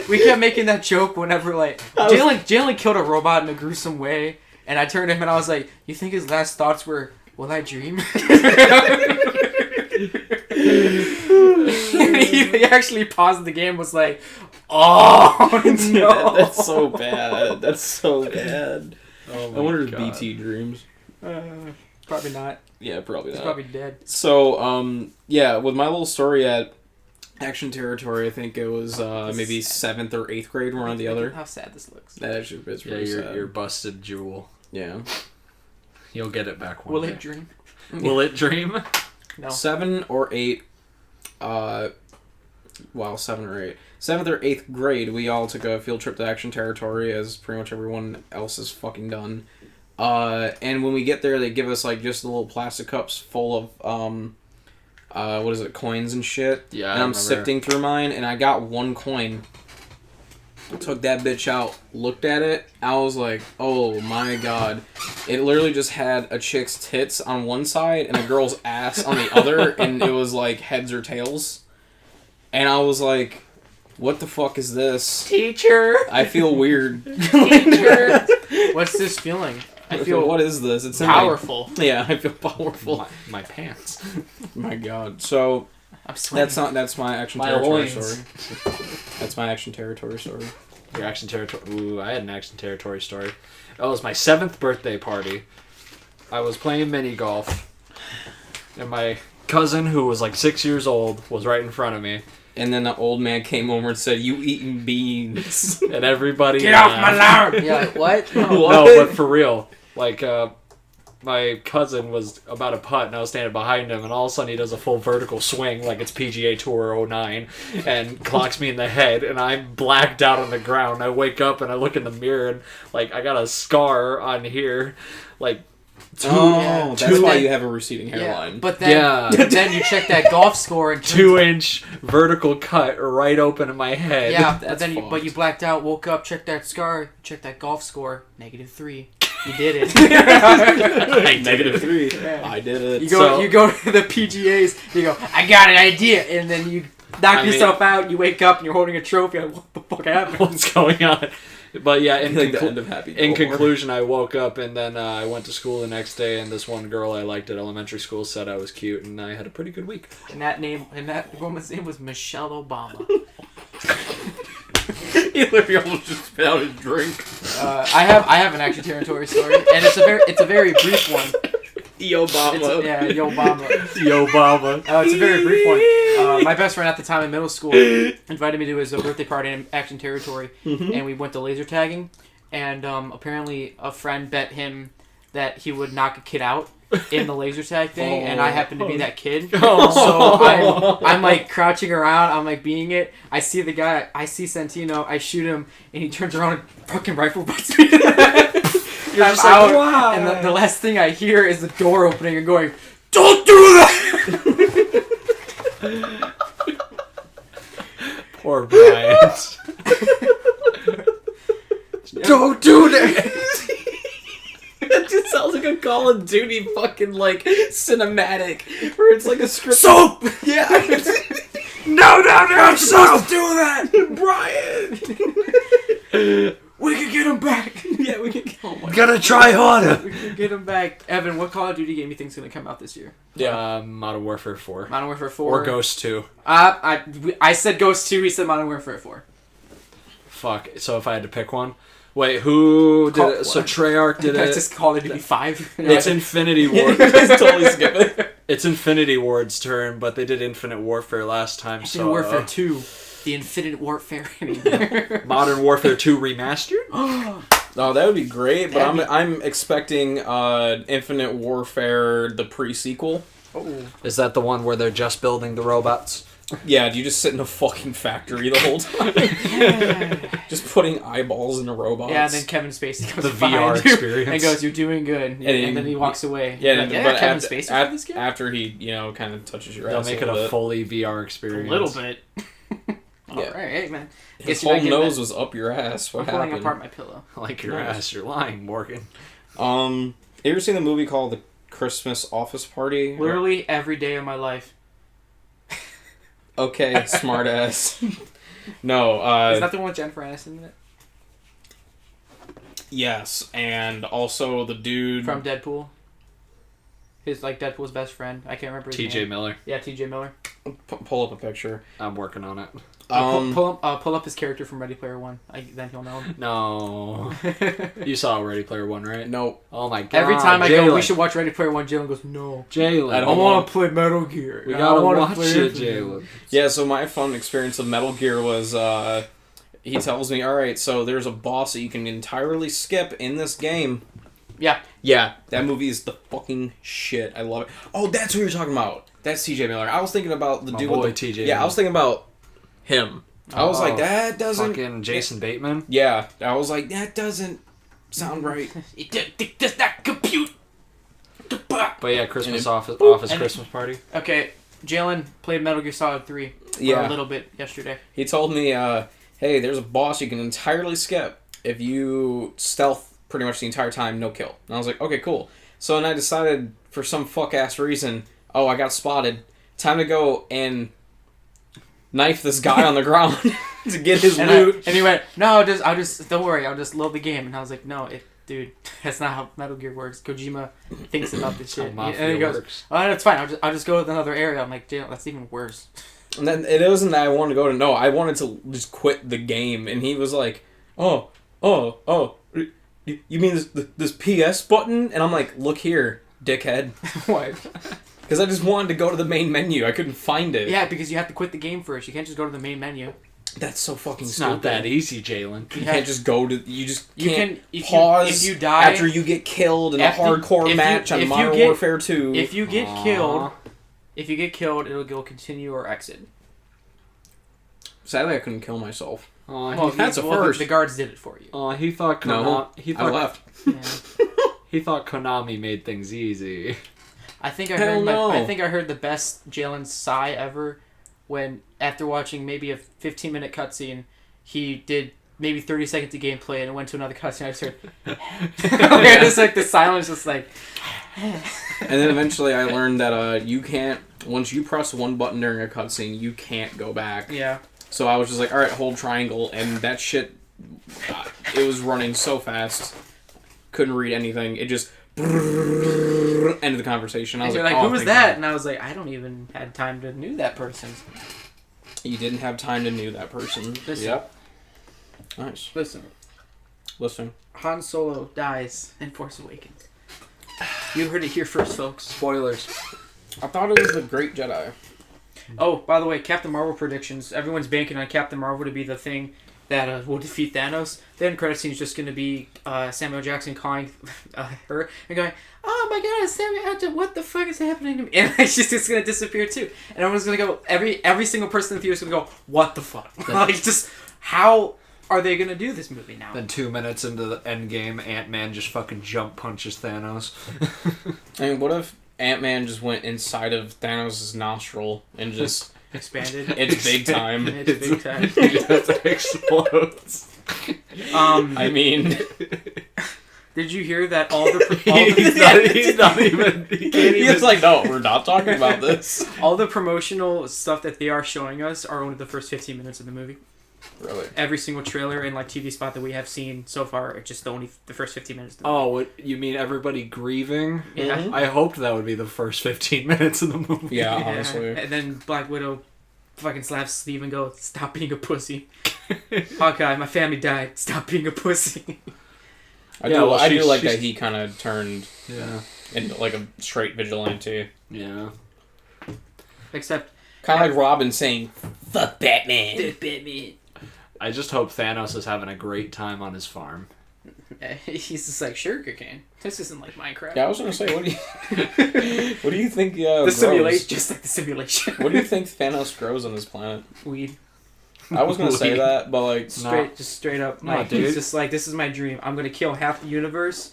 We kept making that joke whenever, like... Jaylen killed a robot in a gruesome way, and I turned to him and I was like, you think his last thoughts were, will I dream? He actually paused the game and was like, oh, no. That's so bad. That's so bad. Oh I wonder if BT dreams. Probably not. Yeah, probably not. He's probably dead. So, with my little story at Action Territory, I think it was maybe 7th or 8th grade, one or the other. How sad this looks. That actually is really sad. Your busted jewel. Yeah. You'll get it back one Will day. it dream? Will it dream? No. 7 or 8, Well, 7 or 8. 7th or 8th grade, we all took a field trip to Action Territory, as pretty much everyone else is fucking done. And when we get there, they give us, like, just the little plastic cups full of, what is it, coins and shit. Yeah, and I'm sifting through mine, and I got 1 coin. Took that bitch out, looked at it, I was like, oh my god. It literally just had a chick's tits on one side and a girl's ass on the other, and it was like heads or tails. And I was like, what the fuck is this? Teacher! I feel weird. Teacher! What's this feeling? I feel, what is this? It's powerful. Yeah, I feel powerful. My pants. My god. So, that's my Action Territory story. That's my Action Territory story. Your Action Territory. Ooh, I had an Action Territory story. Oh, it was my 7th birthday party. I was playing mini golf, and my cousin, who was like 6 years old, was right in front of me. And then the old man came over and said, "You eating beans?" And everybody get off my lawn. Yeah, like, what? No, but for real, like my cousin was about to putt, and I was standing behind him, and all of a sudden he does a full vertical swing like it's PGA Tour 09, and clocks me in the head, and I'm blacked out on the ground. I wake up and I look in the mirror, and like I got a scar on here, like. That's why you have a receding hairline. Yeah, but then you check that golf score and 2-inch vertical cut right open in my head. Yeah, but then you blacked out, woke up, checked that scar, checked that golf score, -3. You did it. -3. Yeah. I did it. You go to the PGAs. You go, I got an idea, and then you knock yourself out. You wake up and you're holding a trophy. Like, what the fuck happened? What's going on? But yeah, in in conclusion, I woke up and then I went to school the next day, and this one girl I liked at elementary school said I was cute, and I had a pretty good week. And that woman's name was Michelle Obama. He literally almost just spit out his drink. I have an Action Territory story, and it's a very brief one. Yo Obama. Yo Obama. Yo Obama. It's a very brief one. My best friend at the time in middle school invited me to his birthday party in Action Territory, and we went to laser tagging, and apparently a friend bet him that he would knock a kid out in the laser tag thing, and I happened to be that kid. So I'm like crouching around, I'm like being it. I see the guy, I see Santino, I shoot him, and he turns around and fucking rifle butts me to the head. You're just like, out, wow. And the last thing I hear is the door opening and going, "Don't do that!" Poor Bryant. Don't do that! That just sounds like a Call of Duty fucking, like, cinematic, where it's like a script. Soap! Yeah! No, Don't do that! Brian! We can get him back! Yeah, we can get him back. Gotta try harder! We can get him back. Evan, what Call of Duty game do you think is going to come out this year? Modern Warfare 4. Modern Warfare 4. Or Ghost 2. I said Ghost 2, he said Modern Warfare 4. Fuck, so if I had to pick one? Wait, who did it? So Treyarch did it. Just Call of Duty 5. It's Infinity Ward. Totally skip it. It's Infinity Ward's turn, but they did Infinite Warfare last time, Infinite Warfare 2. The Infinite Warfare. Modern Warfare 2 Remastered? Oh, that would be great, but I'm expecting Infinite Warfare, the pre-sequel. Oh. Is that the one where they're just building the robots? Yeah, do you just sit in a fucking factory the whole time? Just putting eyeballs into robots. Yeah, and then Kevin Spacey comes the VR experience and goes, "You're doing good," and then he walks away. Yeah, like, but Kevin Spacey for this game? after he, kind of touches your they'll ass. They'll make it a fully VR experience. A little bit. Yeah. All right, hey, man. His whole nose was up your ass. What happened? Pulling apart my pillow. Like your ass. You're lying, Morgan. You ever seen the movie called The Christmas Office Party? Literally every day of my life. Okay, smart ass. No, is that the one with Jennifer Aniston in it? Yes, and also the dude from Deadpool. His Deadpool's best friend. I can't remember his name. T.J. Miller. Yeah, T.J. Miller. Pull up a picture. I'm working on it. Pull up his character from Ready Player One. Then he'll know him. No. You saw Ready Player One, right? No. Oh my god. Every time I go, we should watch Ready Player One, Jalen goes, no. Jalen. I want to play Metal Gear. We gotta watch it, Jalen. Yeah, so my fun experience of Metal Gear was, he tells me, alright, so there's a boss that you can entirely skip in this game. Yeah. Yeah, that movie is the fucking shit. I love it. Oh, that's who you're talking about. That's T.J. Miller. I was thinking about the dude with the... T.J. Yeah, I was thinking about him. I was like, that doesn't... Fucking Jason Bateman? Yeah. I was like, that doesn't sound right. It does not compute. But yeah, Christmas office Christmas party. Okay, Jaylen played Metal Gear Solid 3 for a little bit yesterday. He told me, hey, there's a boss you can entirely skip if you stealth pretty much the entire time, no kill. And I was like, okay, cool. So then I decided, for some fuck-ass reason, I got spotted. Time to go and knife this guy on the ground to get his loot. And he went, no, don't worry, I'll just load the game. And I was like, no, dude, that's not how Metal Gear works. Kojima thinks about this shit. And he goes, oh, that's fine. I'll just go to another area. I'm like, damn, that's even worse. And then it wasn't that I wanted to go to... No, I wanted to just quit the game. And he was like, oh, you mean this PS button? And I'm like, look here, dickhead. What? Because I just wanted to go to the main menu. I couldn't find it. Yeah, because you have to quit the game first. You can't just go to the main menu. That's so fucking It's stupid. not that easy, Jaylen. You can't just go to... You just can't if pause you die, after you get killed in a hardcore match on Modern Warfare 2. If you get killed, it'll go continue or exit. Sadly, I couldn't kill myself. That's a first. The guards did it for you. He thought I left. Yeah. He thought Konami made things easy. I think I heard the best Jaylen sigh ever when, after watching maybe a 15-minute cutscene, he did maybe 30 seconds of gameplay and it went to another cutscene. I just heard, it's like the silence, just like. And then eventually I learned that you can't, once you press one button during a cutscene, you can't go back. Yeah. So I was just like, all right, hold triangle, and that shit, it was running so fast, couldn't read anything. It just ended the conversation. I was like, who was that? And I was like, I don't even had time to knew that person. You didn't have time to knew that person. Listen. Yep. Nice. Listen. Han Solo dies in Force Awakens. You heard it here first, folks. Spoilers. I thought it was the Great Jedi. Oh, by the way, Captain Marvel predictions. Everyone's banking on Captain Marvel to be the thing that will defeat Thanos. The end credit scene is just going to be Samuel Jackson calling her and going, oh my god, Samuel Jackson, what the fuck is happening to me? And she's just going to disappear too. And everyone's going to go, every single person in the theater is going to go, what the fuck? Like, just, how are they going to do this movie now? Then 2 minutes into the end game, Ant-Man just fucking jump punches Thanos. I mean, what if Ant-Man just went inside of Thanos' nostril and just expanded? It's big time. It's big time. It explodes. I mean, did you hear that he's not even. He's like, no, we're not talking about this. All the promotional stuff that they are showing us are only the first 15 minutes of the movie. Really? Every single trailer and TV spot that we have seen so far, it's just the 15 minutes. Of the movie. What, you mean everybody grieving? Yeah. Mm-hmm. I hoped that would be the first 15 minutes of the movie. Yeah, honestly. And then Black Widow fucking slaps Steve and goes, stop being a pussy. Hawkeye, my family died. Stop being a pussy. I do like that he kind of turned into like a straight vigilante. Yeah. Except kind of like Robin saying, "Fuck Batman." Fuck Batman. I just hope Thanos is having a great time on his farm. He's just like, sugar cane. This isn't like Minecraft. Yeah, I was gonna say, what do you think? The simulation, just like the simulation. What do you think Thanos grows on this planet? Weed. I was gonna say that, but like straight up. No, dude. He's just like, this is my dream. I'm gonna kill half the universe.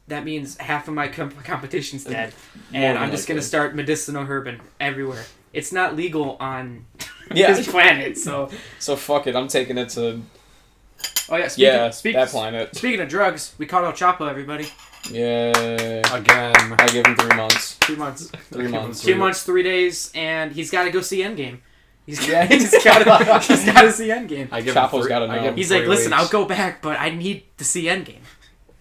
That means half of my competition's dead, and I'm just gonna start medicinal herbing everywhere. It's not legal on this planet, so fuck it. I'm taking it to. Oh yeah, that planet. Speaking of drugs, we caught El Chapo, everybody. Yeah. Again. I give him 3 months. 2 months. 3 months. 2 months, 3 days, and he's got to go see Endgame. He's got to see Endgame. Chapo's got to know. He's like, listen, I'll go back, but I need to see Endgame.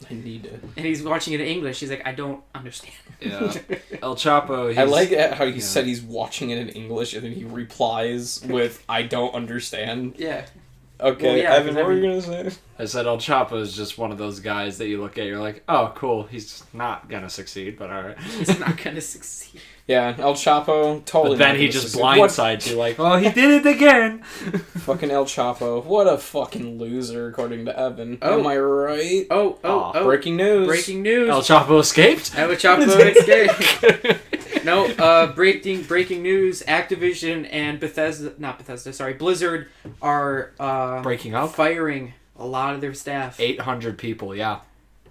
I need it. And he's watching it in English. He's like, I don't understand. Yeah. El Chapo. I like how he said he's watching it in English, and then he replies with, I don't understand. Yeah. Okay, Evan, what were you going to say? I said El Chapo is just one of those guys that you look at, you're like, oh, cool, he's not going to succeed, but alright. He's not going to succeed. Yeah, El Chapo, totally. But then he just blindsides you like, oh, he did it again. Fucking El Chapo. What a fucking loser, according to Evan. Oh. Am I right? Oh. Breaking news. Breaking news. El Chapo escaped? El Chapo escaped. No, breaking news, Activision and Blizzard are breaking up? Firing a lot of their staff. 800 people, yeah.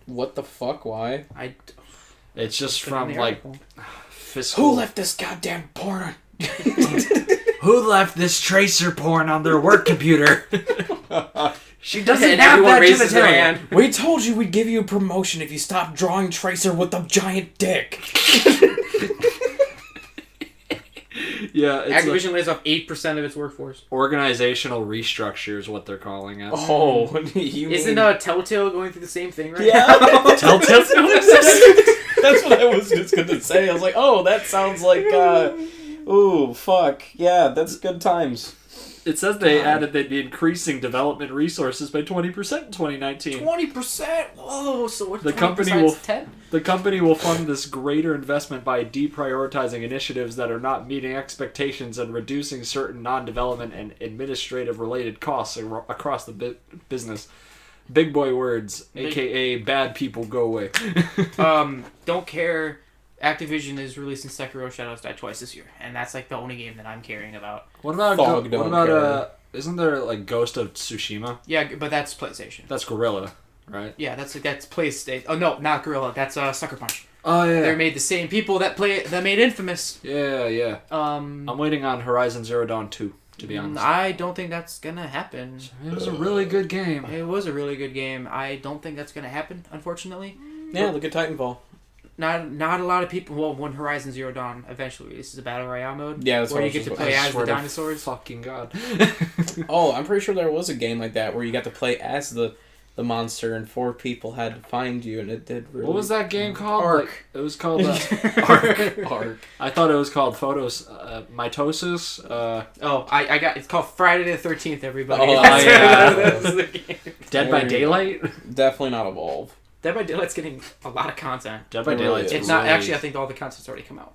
What the fuck? Why? It's just from, like, fiscal... Who left this goddamn porn? Who left this tracer porn on their work computer? She doesn't and have that raises their hand. We told you we'd give you a promotion if you stopped drawing Tracer with a giant dick. Yeah, Activision lays off 8% of its workforce. Organizational restructure is what they're calling it. Oh, Isn't Telltale going through the same thing right now? Telltale? That's what I was just gonna say. I was like, oh, that sounds like, ooh, fuck. Yeah, that's good times. It says they added they'd be increasing development resources by 20% in 2019. 20%? Whoa, so what's the company will 10? The company will fund this greater investment by deprioritizing initiatives that are not meeting expectations and reducing certain non-development and administrative-related costs across the business. Big boy words, a.k.a. bad people go away. Don't care. Activision is releasing Sekiro Shadows Die Twice this year, and that's like the only game that I'm caring about. What about isn't there like Ghost of Tsushima? Yeah, but that's PlayStation. That's Guerrilla, right? Yeah, that's PlayStation. Oh no, not Guerrilla. That's Sucker Punch. Oh yeah. They're made the same people that made Infamous. Yeah. I'm waiting on Horizon Zero Dawn 2. To be honest, I don't think that's gonna happen. It was a really good game. It was a really good game. I don't think that's gonna happen, unfortunately. Yeah, look at Titanfall. Not a lot of people. Well, when Horizon Zero Dawn eventually releases a battle royale mode, yeah, that's where you get to play as the dinosaurs. Fucking god! Oh, I'm pretty sure there was a game like that where you got to play as the monster and 4 people had to find you, and it did really... What was that game called? Ark. It was called Ark. I thought it was called Mitosis. I got it's called Friday the 13th. Everybody. Oh yeah, that was the game. Dead by Daylight. Definitely not Evolve. Dead by Daylight's getting a lot of content. Dead by Daylight. It's not actually. I think all the content's already come out.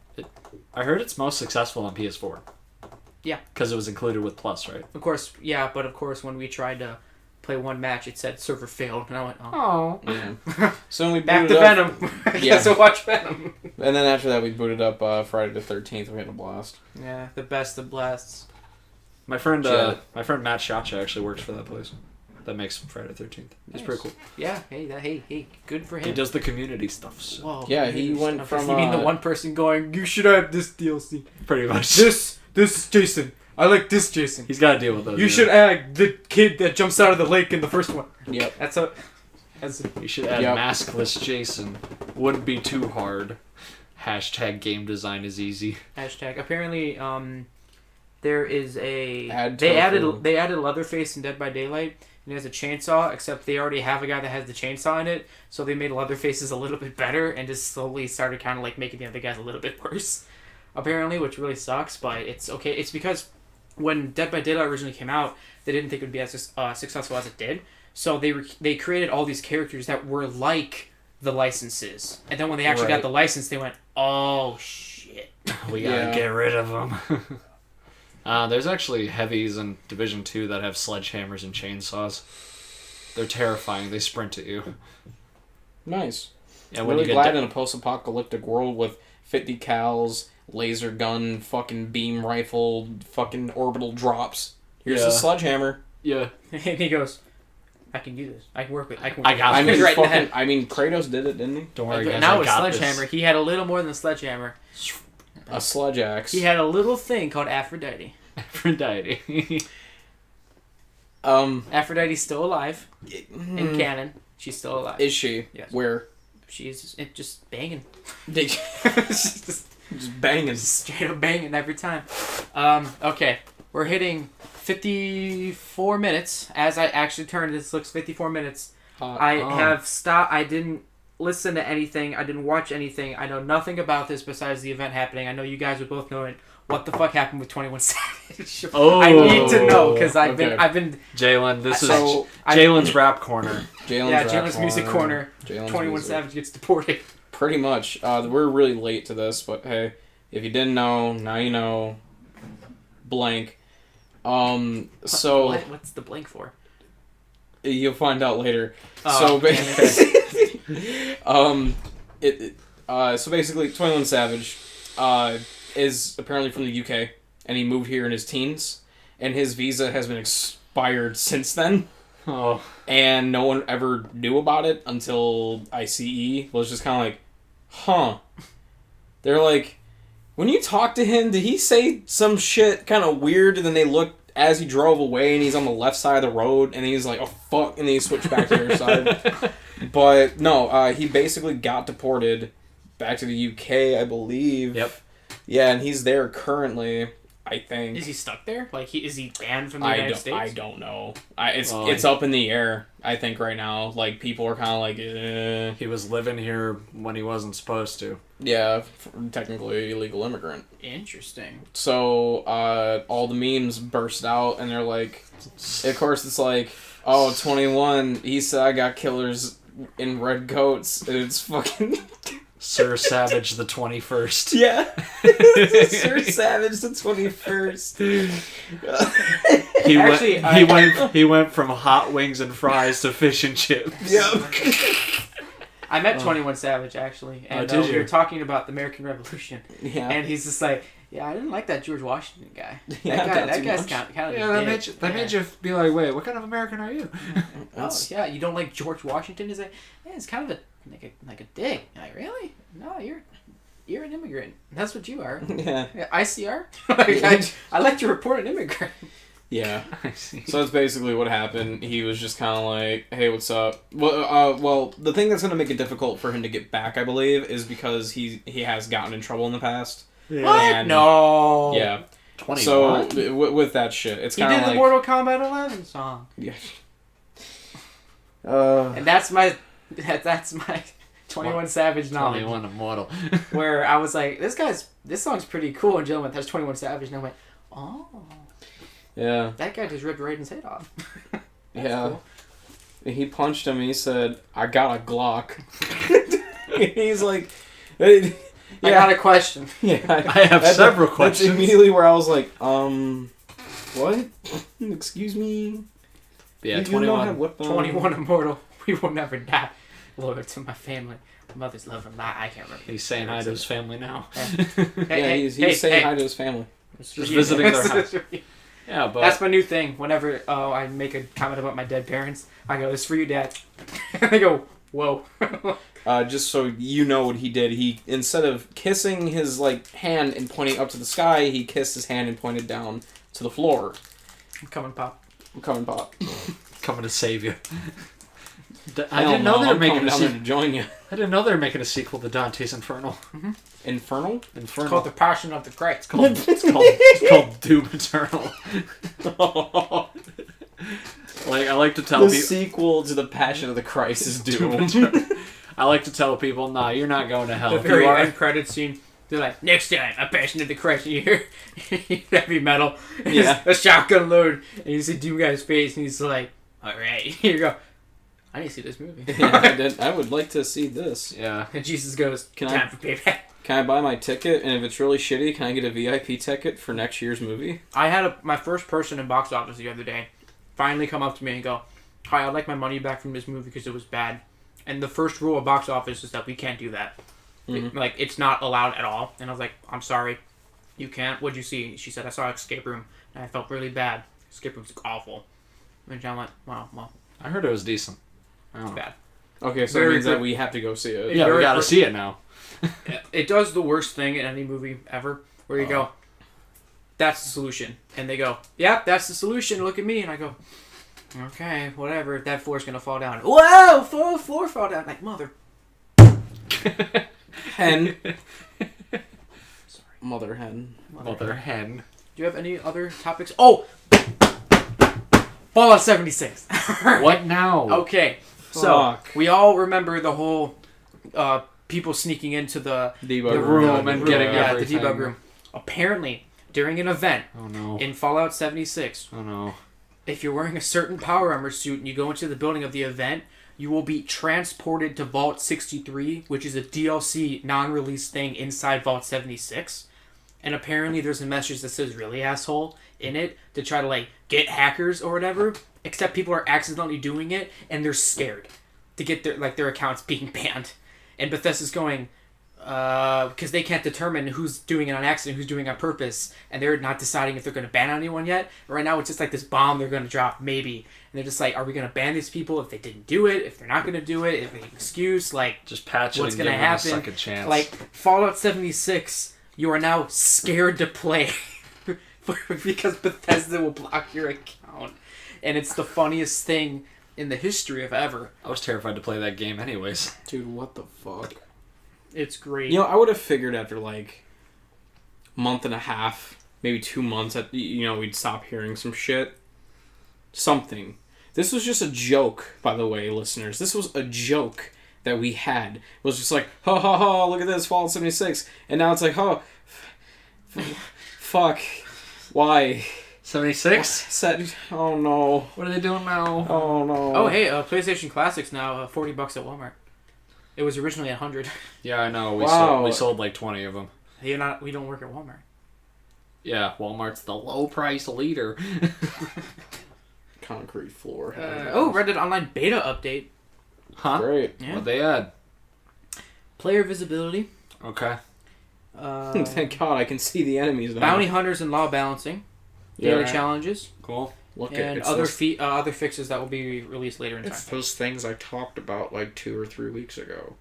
I heard it's most successful on PS4. Yeah. Because it was included with Plus, right? Of course, yeah, but of course when we tried to play one match, it said server failed, and I went, oh. Yeah. So when we back to Venom. I guess we'll watch Venom. And then after that, we booted up Friday the 13th. We had a blast. Yeah, the best of blasts. My friend Matt Shacha actually works for that place. That makes Friday the 13th. He's pretty cool. Yeah, hey, good for him. He does the community stuff. So. Whoa, yeah, he went from... You mean the one person going, you should have this DLC? Pretty much. This is Jason. I like this Jason. He's got to deal with those. You should add the kid that jumps out of the lake in the first one. Yep. You should add maskless Jason. Wouldn't be too hard. Hashtag game design is easy. Hashtag. Apparently, there is a... They added Leatherface in Dead by Daylight. And he has a chainsaw, except they already have a guy that has the chainsaw in it, so they made Leatherface's a little bit better and just slowly started kind of like making the other guys a little bit worse, apparently, which really sucks, but it's okay. It's because when Dead by Daylight originally came out, they didn't think it would be as successful as it did, so they created all these characters that were like the licenses, and then when they actually got the license, they went, oh shit, we gotta get rid of them. There's actually heavies in Division 2 that have sledgehammers and chainsaws. They're terrifying. They sprint at you. Nice. Yeah, I'm really glad in a post-apocalyptic world with 50 cals, laser gun, fucking beam rifle, fucking orbital drops. Here's a sledgehammer. Yeah. And he goes, I can do this. I can work with it. I mean, Kratos did it, didn't he? Don't worry, guys. Now with Sledgehammer, he had a little more than a sledgehammer. A sludge axe. He had a little thing called Aphrodite. Aphrodite's still alive. In canon, she's still alive. Is she? Yes. Where? She's just banging. She's just banging. Straight up banging every time. Okay. We're hitting 54 minutes. As I actually turned, this looks 54 minutes. Have stopped. I didn't listen to anything. I didn't watch anything. I know nothing about this besides the event happening. I know you guys would both know it. What the fuck happened with 21 Savage? I need to know because I've been Jaylen, this is Jaylen's rap corner. Jaylen's music corner. 21 Savage gets deported. Pretty much. We're really late to this, but hey, if you didn't know, now you know. Blank. So what's the blank for? You'll find out later. Oh, so basically, 21 Savage is apparently from the UK, and he moved here in his teens, and his visa has been expired since then. Oh. And no one ever knew about it until ICE was just kind of like, huh. They're like, when you talk to him, did he say some shit kind of weird? And then they looked as he drove away, and he's on the left side of the road, and he's like, oh, fuck, and then he switched back to the other side. But, no, he basically got deported back to the UK, I believe. Yep. Yeah, and he's there currently, I think. Is he stuck there? Like, is he banned from the United States? I don't know. It's up in the air, I think, right now. Like, people are kind of like, eh. He was living here when he wasn't supposed to. Yeah, technically illegal immigrant. Interesting. So, all the memes burst out, and they're like, of course, it's like, oh, 21, he said I got killers in red coats, and it's fucking... Sir Savage the 21st. Yeah. Sir Savage the 21st. He went from hot wings and fries to fish and chips. Yep. I met 21 Savage, actually. And we were talking about the American Revolution. Yeah. And he's just like, yeah, I didn't like that George Washington guy. Yeah, that guy's kind of that made you be like, wait, what kind of American are you? Oh, yeah, you don't like George Washington? He's like, yeah, it's kind of like a dick. I'm like, really? No, you're an immigrant. That's what you are. Yeah. ICR? I like to report an immigrant. Yeah. I see. So that's basically what happened. He was just kind of like, hey, what's up? Well, the thing that's going to make it difficult for him to get back, I believe, is because he has gotten in trouble in the past. Yeah. What? And, no. Yeah. 21? So, with that shit, it's kind of like... He did the Mortal Kombat 11 song. Yeah. And that's my 21 Savage knowledge. 21 Immortal. Where I was like, this song's pretty cool, and Gentleman, that's 21 Savage, and I went, oh. Yeah. That guy just ripped Raiden's head off. Yeah. Cool. He punched him, and he said, I got a Glock. He's like... Yeah. I got a question. Yeah, I have several questions. That's immediately where I was like, what? Excuse me? Yeah, 21. 21 Immortal. We will never die. Loyal to my family. Mother's love and lie. I can't remember. He's saying hi to his family now. He's saying hi to his family. Just visiting their house. Yeah, but... That's my new thing. Whenever I make a comment about my dead parents, I go, this is for you, Dad. And they go, whoa. Just so you know what he did, he, instead of kissing his, hand and pointing up to the sky, he kissed his hand and pointed down to the floor. I'm coming, Pop. Coming to save you. I didn't know they were making a sequel to join you. I didn't know they were making a sequel to Dante's Infernal. Mm-hmm. Infernal? It's called The Passion of the Christ. It's called Doom Eternal. I like to tell people... The sequel to The Passion of the Christ is Doom. I like to tell people, nah, you're not going to hell. The very end credit scene, they're like, next time, A Passion of the Christ, and you hear heavy metal, yeah, a shotgun load, and you see Doom guy's face, and he's like, alright, here you go. I need to see this movie. Yeah, I would like to see this. Yeah. And Jesus goes, time for payback. Can I buy my ticket, and if it's really shitty, can I get a VIP ticket for next year's movie? I had my first person in box office the other day finally come up to me and go, hi, I'd like my money back from this movie because it was bad. And the first rule of box office is that we can't do that. Mm-hmm. It's not allowed at all. And I was like, I'm sorry. You can't. What'd you see? She said, I saw Escape Room. And I felt really bad. Escape Room's awful. And John went, wow, well. I heard it was decent. It's bad. Okay, so it means that we have to go see it. Yeah, we gotta see it now. It does the worst thing in any movie ever, where you go, that's the solution. And they go, yeah, that's the solution. Look at me. And I go, okay, whatever. That floor's gonna fall down. Whoa! Floor fall down. Like, mother. Hen. Sorry. Mother hen. Mother hen. Do you have any other topics? Oh! Fallout 76. What now? Okay. So, we all remember the whole people sneaking into the room and getting everything. The debug room. Apparently, during an event in Fallout 76, if you're wearing a certain power armor suit and you go into the building of the event, you will be transported to Vault 63, which is a DLC non-release thing inside Vault 76. And apparently there's a message that says really asshole in it to try to get hackers or whatever, except people are accidentally doing it and they're scared to get their accounts being banned. And Bethesda's going, because they can't determine who's doing it on accident, who's doing it on purpose, and they're not deciding if they're going to ban anyone yet. Right now, it's just like this bomb they're going to drop, maybe. And they're just like, are we going to ban these people if they didn't do it, if they're not going to do it, if they have an excuse? Like, just patch it what's and going to give them happen? a second chance. Like, Fallout 76, you are now scared to play because Bethesda will block your account. And it's the funniest thing in the history of ever. I was terrified to play that game anyways. Dude, what the fuck? It's great. You know, I would have figured after like month and a half, maybe 2 months, that we'd stop hearing some shit. Something. This was just a joke, by the way, listeners. This was a joke that we had. It was just like, ha ha ha, look at this, Fallout 76. And now it's like, oh, fuck. Why? 76? Oh no. What are they doing now? Oh no. Oh hey, PlayStation Classic's now $40 at Walmart. It was originally $100. Yeah, I know. We sold like 20 of them. We don't work at Walmart. Yeah, Walmart's the low price leader. Concrete floor. Reddit Online beta update. Huh? Great. Yeah. What they add? Player visibility. Okay. Thank God I can see the enemies now. Bounty hunters and law balancing. Daily challenges. Cool. And other fixes that will be released later in time. It's those things I talked about like 2 or 3 weeks ago.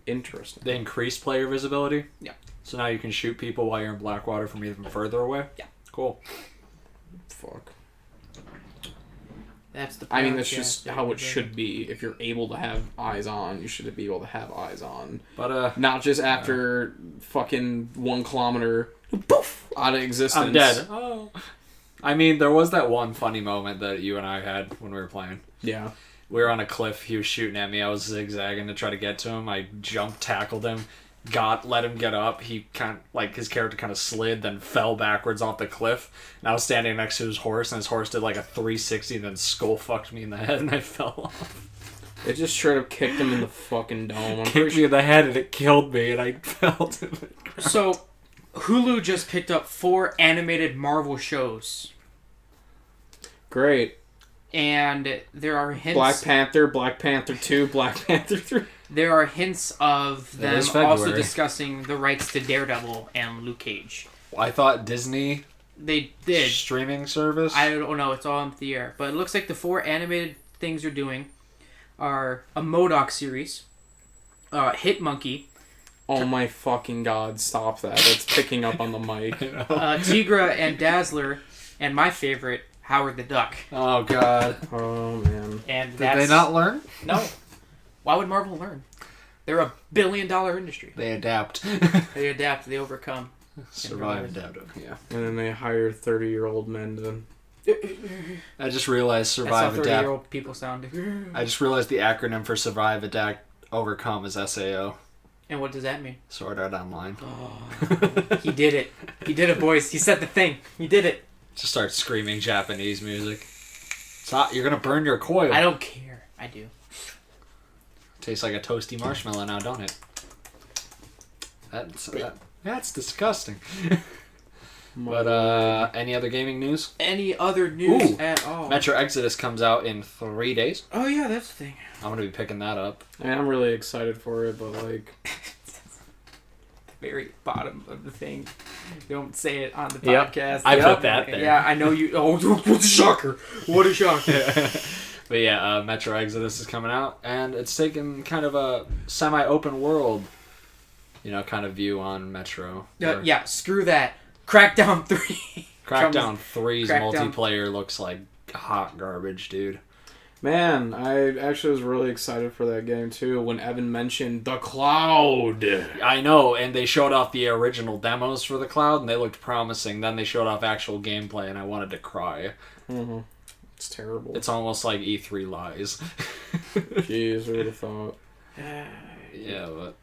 Interesting. They increased player visibility? Yeah. So now you can shoot people while you're in Blackwater from even further away? Yeah. Cool. Fuck. That's the. I mean, that's just how it should be. If you're able to have eyes on, you should be able to have eyes on. But not just after fucking 1 kilometer, poof, out of existence. I'm dead. Oh. I mean, there was that one funny moment that you and I had when we were playing. Yeah. We were on a cliff. He was shooting at me. I was zigzagging to try to get to him. I jumped, tackled him, let him get up. He his character kind of slid, then fell backwards off the cliff. And I was standing next to his horse, and his horse did like a 360, and then skull fucked me in the head, and I fell off. It just straight up kicked him in the fucking dome. Kicked me in the head, and it killed me, and I fell to the ground. So, Hulu just picked up 4 animated Marvel shows. Great. And there are hints... Black Panther 2, Black Panther 3. There are hints of them also discussing the rights to Daredevil and Luke Cage. I thought Disney... They did. Streaming service? I don't know. It's all up in the air. But it looks like the 4 animated things they're doing are a MODOK series, Hit Monkey. Oh my fucking God, stop that. It's picking up on the mic. Tigra and Dazzler, and my favorite, Howard the Duck. Oh God. Oh man. And did they not learn? No. Why would Marvel learn? They're a billion-dollar industry. They adapt. They adapt. They overcome. Survive, adapt. Yeah. And then they hire 30-year-old men to... I just realized survive, That's how 30-year-old adapt. people sound. I just realized the acronym for survive, adapt, overcome is SAO. And what does that mean? Sword Art Online. Oh. He did it. He did it, boys. He said the thing. He did it. Just start screaming Japanese music. Stop! You're gonna burn your coil. I don't care. I do. Tastes like a toasty marshmallow now, don't it? That's disgusting. But any other gaming news? Any other news at all? Metro Exodus comes out in 3 days. Oh yeah, that's the thing. I'm gonna be picking that up. I mean, I'm really excited for it, but like... the very bottom of the thing. Don't say it on the podcast. I put that there. Yeah, I know you... Oh, what a shocker. What a shocker. But yeah, Metro Exodus is coming out, and it's taking kind of a semi-open world, kind of view on Metro. Yeah, screw that. Crackdown 3. Crackdown 3's multiplayer looks like hot garbage, dude. Man, I actually was really excited for that game, too, when Evan mentioned the Cloud. I know, and they showed off the original demos for the Cloud, and they looked promising. Then they showed off actual gameplay, and I wanted to cry. Mm-hmm. It's terrible. It's almost like E3 lies. Jeez, who would have thought? Yeah, but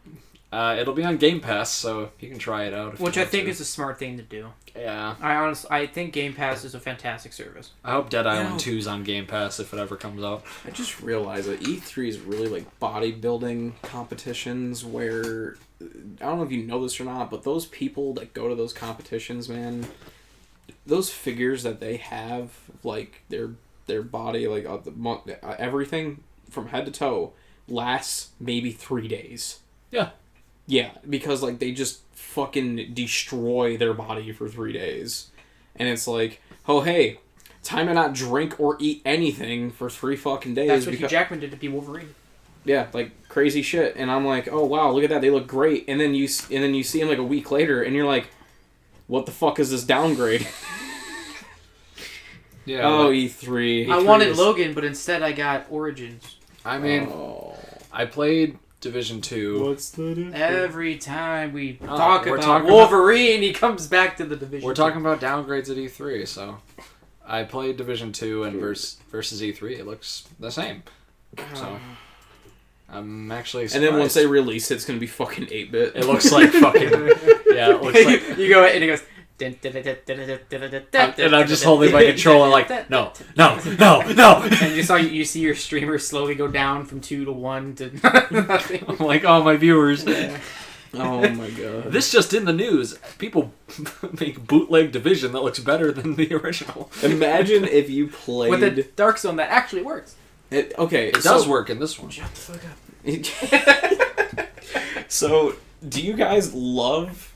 it'll be on Game Pass, so you can try it out. Which I think is a smart thing to do. Yeah. I think Game Pass is a fantastic service. I hope Dead Island 2's on Game Pass if it ever comes out. I just realized that E3 is really like bodybuilding competitions where, I don't know if you know this or not, but those people that go to those competitions, man, those figures that they have, like their body, like everything from head to toe, lasts maybe 3 days. Yeah. Yeah, because like they just fucking destroy their body for 3 days. And it's like, oh hey, time to not drink or eat anything for 3 fucking days. That's what Hugh Jackman did to be Wolverine. Yeah, like crazy shit. And I'm like, oh wow, look at that, they look great. And then you see him like a week later, and you're like, what the fuck is this downgrade? Yeah. Oh, E3. I wanted Logan, but instead I got Origins. I mean, I played Division 2. What's the difference? Every time we talk about Wolverine, he comes back to the Division. We're talking about downgrades at E3, so I played Division 2 and versus E3. It looks the same. So I'm actually surprised. And then once they release it, it's gonna be fucking 8-bit. It looks like fucking yeah. It looks like you go and it goes. And I'm just holding my controller like no. And you see your streamer slowly go down from 2 to 1 to nothing. I'm like, oh, my viewers. Yeah. Oh my god. This just in the news. People make bootleg Division that looks better than the original. Imagine if you played with a Dark Zone that actually works. It does work in this one. Shut the fuck up. So, do you guys love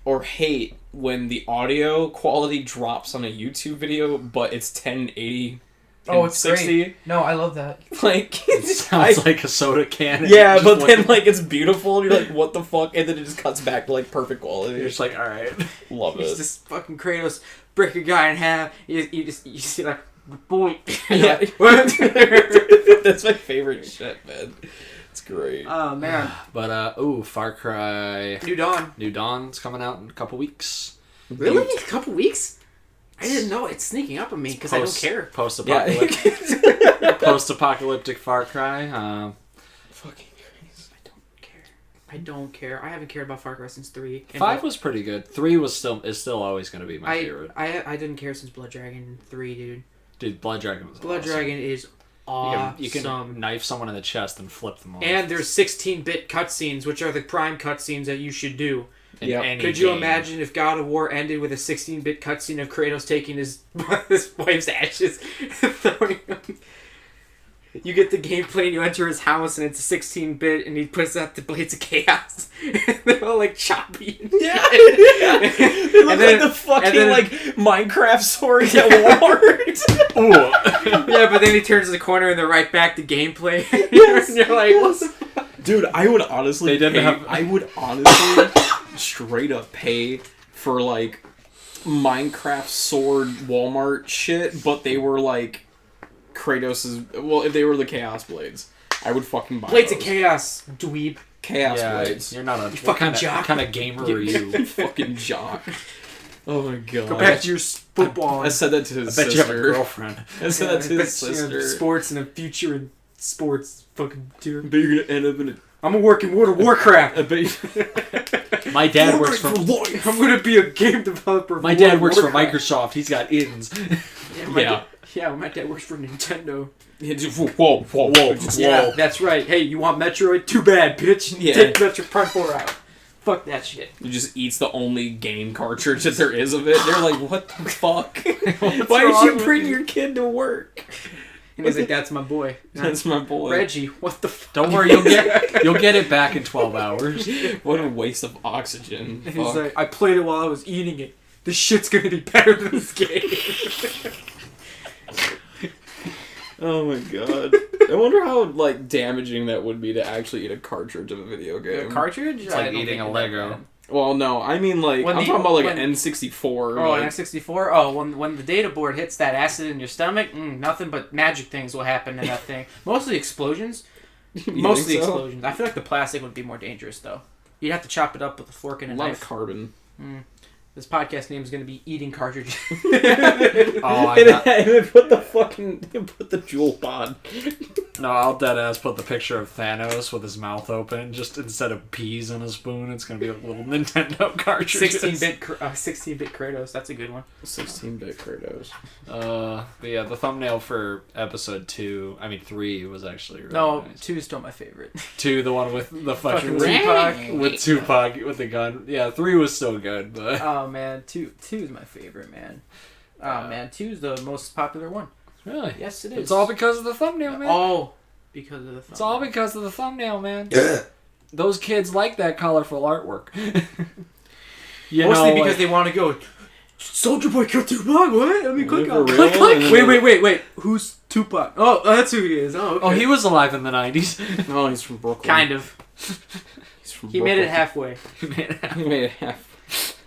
or hate when the audio quality drops on a YouTube video, but it's 1080? Oh, it's 60? Great. No, I love that. Like, it sounds like a soda can. Yeah, but then like it's beautiful, and you're like, what the fuck? And then it just cuts back to like perfect quality. You're just like, all right, love it. It's just fucking Kratos break a guy in half. You see like, boy. Yeah, that's my favorite shit, man. It's great. Oh man. But Far Cry New Dawn's coming out in a couple weeks. Really? A couple weeks? I didn't know it's sneaking up on me because I don't care. Post-apocalyptic Far Cry. Fucking crazy. I don't care. I haven't cared about Far Cry since 3. 5 was pretty good. 3 is still always going to be my favorite. I didn't care since Blood Dragon 3, dude. Dude, Blood Dragon was Blood awesome. Dragon is awesome. You can knife someone in the chest and flip them off. And there's 16-bit cutscenes, which are the prime cutscenes that you should do. Could you imagine if God of War ended with a 16-bit cutscene of Kratos taking his wife's ashes and throwing them? You get the gameplay and you enter his house and it's 16-bit and he puts out the Blades of Chaos. And they're all like choppy. Yeah. They look like the fucking like Minecraft swords at Walmart. Yeah, but then he turns the corner and they're right back to gameplay. Yes. And you're like, what the fuck? Dude, I would honestly straight up pay for like Minecraft sword Walmart shit, but they were like Kratos's. Well, if they were the Chaos Blades, I would fucking buy Blades those. of Chaos, dweeb. Chaos Blades. You're not a fucking jock. What kind of gamer are you? Fucking jock. Oh my god. Go back to your football. I said that to his sister. I bet you have a girlfriend. I said that to his sister. Sports and a future in sports. Fucking dude. But you're gonna end up in a... I'm gonna work in World of Warcraft. I bet you... My dad works for life. I'm gonna be a game developer. My dad works for Microsoft. He's got ins. Yeah, my dad works for Nintendo. Whoa. Yeah, that's right. Hey, you want Metroid? Too bad, bitch. Yeah. Take Metroid Prime 4 out. Fuck that shit. He just eats the only game cartridge that there is of it. They're like, what the fuck? Why did you bring your kid to work? And he's like, that's my boy. That's my boy. Reggie, what the fuck? Don't worry, you'll get it back in 12 hours. What a waste of oxygen. And he's like, I played it while I was eating it. This shit's gonna be better than this game. Oh my god. I wonder how like damaging that would be to actually eat a cartridge of a video game. A cartridge? It's like eating a Lego. Well, no, I mean like I'm talking about like an N64. Oh, an N64. Oh, when the data board hits that acid in your stomach, nothing but magic things will happen in that thing. Mostly explosions. Mostly explosions. I feel like the plastic would be more dangerous though. You'd have to chop it up with a fork and a knife. A lot of carbon. This podcast name is going to be Eating Cartridges. Put the jewel pod. No, I'll deadass put the picture of Thanos with his mouth open. Just instead of peas in a spoon, it's going to be a little Nintendo cartridge. 16-bit Kratos. That's a good one. 16-bit Kratos. But yeah, the thumbnail for episode 3 was actually really nice. 2 is still my favorite. 2, the one with the fucking Tupac. With Tupac with the gun. Yeah, 3 was still good, but... Oh man, 2 is my favorite, man. Oh man, 2 is the most popular one. Really? Yes, it is. It's all because of the thumbnail, man. All because of the thumbnail. It's all because of the thumbnail, man. those kids like that colorful artwork. Mostly because they want to go, Soulja Boy killed Tupac, what? I mean, click. Wait. Who's Tupac? Oh, that's who he is. Oh, okay. Oh, he was alive in the 90s. No, he's from Brooklyn. Kind of. He made it halfway. He made it half.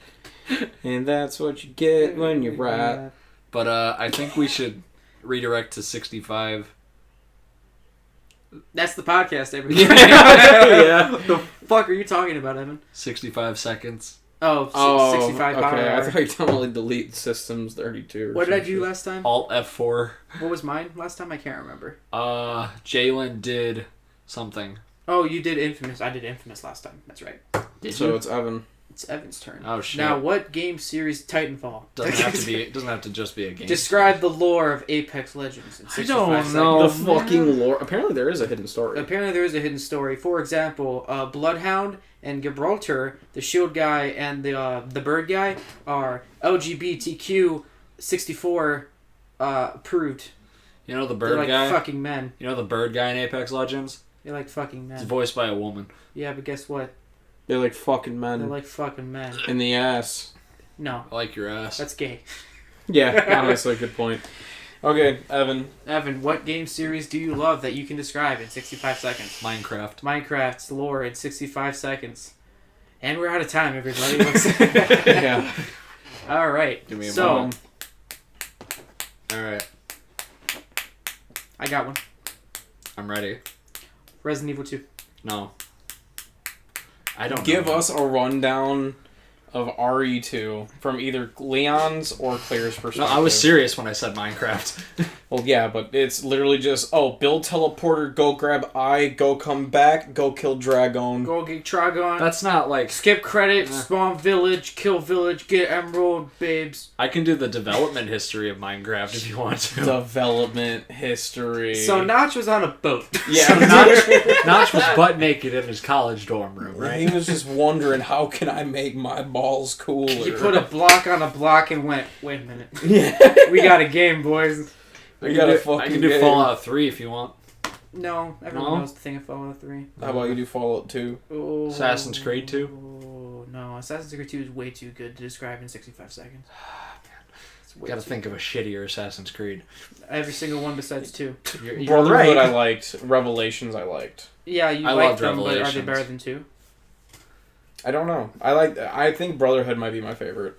And that's what you get when you rap. But I think we should redirect to 65. That's the podcast, everybody. Yeah. What the fuck are you talking about, Evan? 65 seconds. Oh, 65 power okay. hour. I thought you were talking about delete systems 32 or What did I do last time? Alt F4. What was mine last time? I can't remember. JAYLEN did something. Oh, you did Infamous. I did Infamous last time. That's right. So it's Evan. It's Evan's turn. Oh shit. Now, what game series Titanfall? Doesn't have to just be a game. Describe the lore of Apex Legends in 65 seconds. The fucking lore. Apparently there is a hidden story. For example, Bloodhound and Gibraltar, the shield guy and the bird guy, are LGBTQ 64 approved. You know the bird They're like guy? Fucking men. You know the bird guy in Apex Legends? They're like fucking men. It's voiced by a woman. Yeah, but guess what? They're like fucking men. They're like fucking men. In the ass. No. I like your ass. That's gay. Yeah, honestly, good point. Okay, Evan. Evan, what game series do you love that you can describe in 65 seconds? Minecraft's lore in 65 seconds. And we're out of time, everybody. Yeah. All right. Give me a moment. All right. I got one. I'm ready. Resident Evil 2. No. I don't Give know. us a rundown of RE2 from either Leon's or Claire's perspective. No, I was serious when I said Minecraft. Well, yeah, but it's literally just, build teleporter, go grab eye, go come back, go kill Dragon. Go get Dragon. That's not like... Skip credit, spawn village, kill village, get emerald, babes. I can do the development history of Minecraft if you want to. Development history. So Notch was on a boat. Yeah. So Notch was butt naked in his college dorm room, right? He was just wondering, how can I make my balls cooler? He put a block on a block and went, wait a minute. Yeah. We got a game, boys. I can do Fallout 3 if you want. No, everyone knows the thing of Fallout 3. How about you do Fallout 2? Oh, Assassin's Creed 2? Oh, no. Assassin's Creed 2 is way too good to describe in 65 seconds. Gotta think of a shittier Assassin's Creed. Every single one besides 2. Brotherhood I liked. Revelations I liked. Yeah, you liked them, but are they better than 2? I don't know. I think Brotherhood might be my favorite.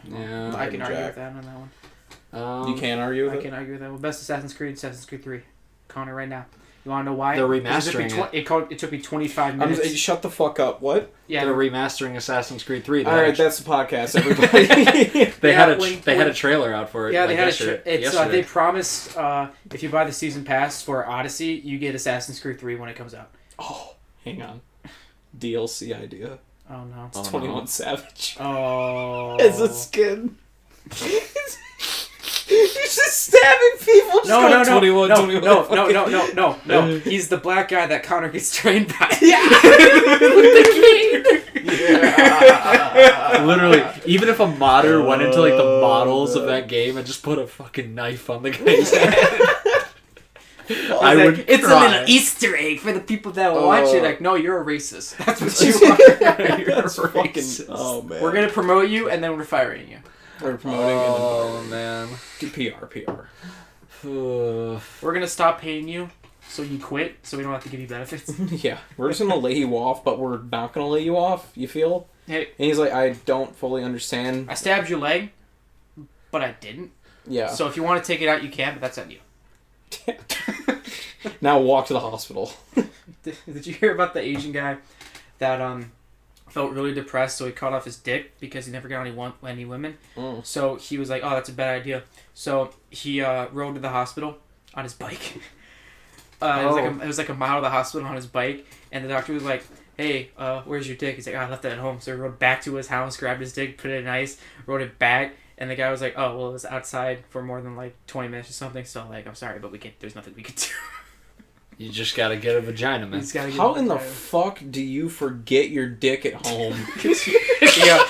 Yeah. I can argue with that on that one. You can't argue with it? I can argue with that. Well, best Assassin's Creed 3. Connor, right now. You want to know why? They're remastering it took me 25 minutes. Shut the fuck up. What? Yeah, they're remastering Assassin's Creed 3. Alright, that's the podcast, everybody. They had a trailer out for it. Yeah, like they had yesterday. they promised if you buy the season pass for Odyssey, you get Assassin's Creed 3 when it comes out. Oh, hang on. DLC idea. Oh no. It's 21 Savage. Oh. As a skin. He's just stabbing people. No. 21. He's the black guy that Connor gets trained by. Yeah. With the cane. Yeah. Literally, even if a modder went into like the models of that game and just put a fucking knife on the guy's head. I would It's cry. a little Easter egg for the people that will watch it. Like, no, you're a racist. That's what you are. You're a racist. Oh man. We're gonna promote you and then we're firing you. We're promoting. Oh man. PR. We're gonna stop paying you, so you quit, so we don't have to give you benefits. Yeah, we're just gonna lay you off, but we're not gonna lay you off. You feel? Hey. And he's like, I don't fully understand. I stabbed your leg, but I didn't. Yeah. So if you want to take it out, you can, but that's on you. Now walk to the hospital. Did you hear about the Asian guy that felt really depressed, so he cut off his dick because he never got any women? Mm. So he was like, oh, that's a bad idea. So he rode to the hospital on his bike. It was like a mile to the hospital on his bike, and the doctor was like, hey, where's your dick? He's like, I left it at home. So he rode back to his house, grabbed his dick, put it in ice, rode it back, and the guy was like, oh, well, it was outside for more than like 20 minutes or something, so like, I'm sorry, but there's nothing we can do. You just gotta get a vagina, man. How in the fuck do you forget your dick at home? Yeah.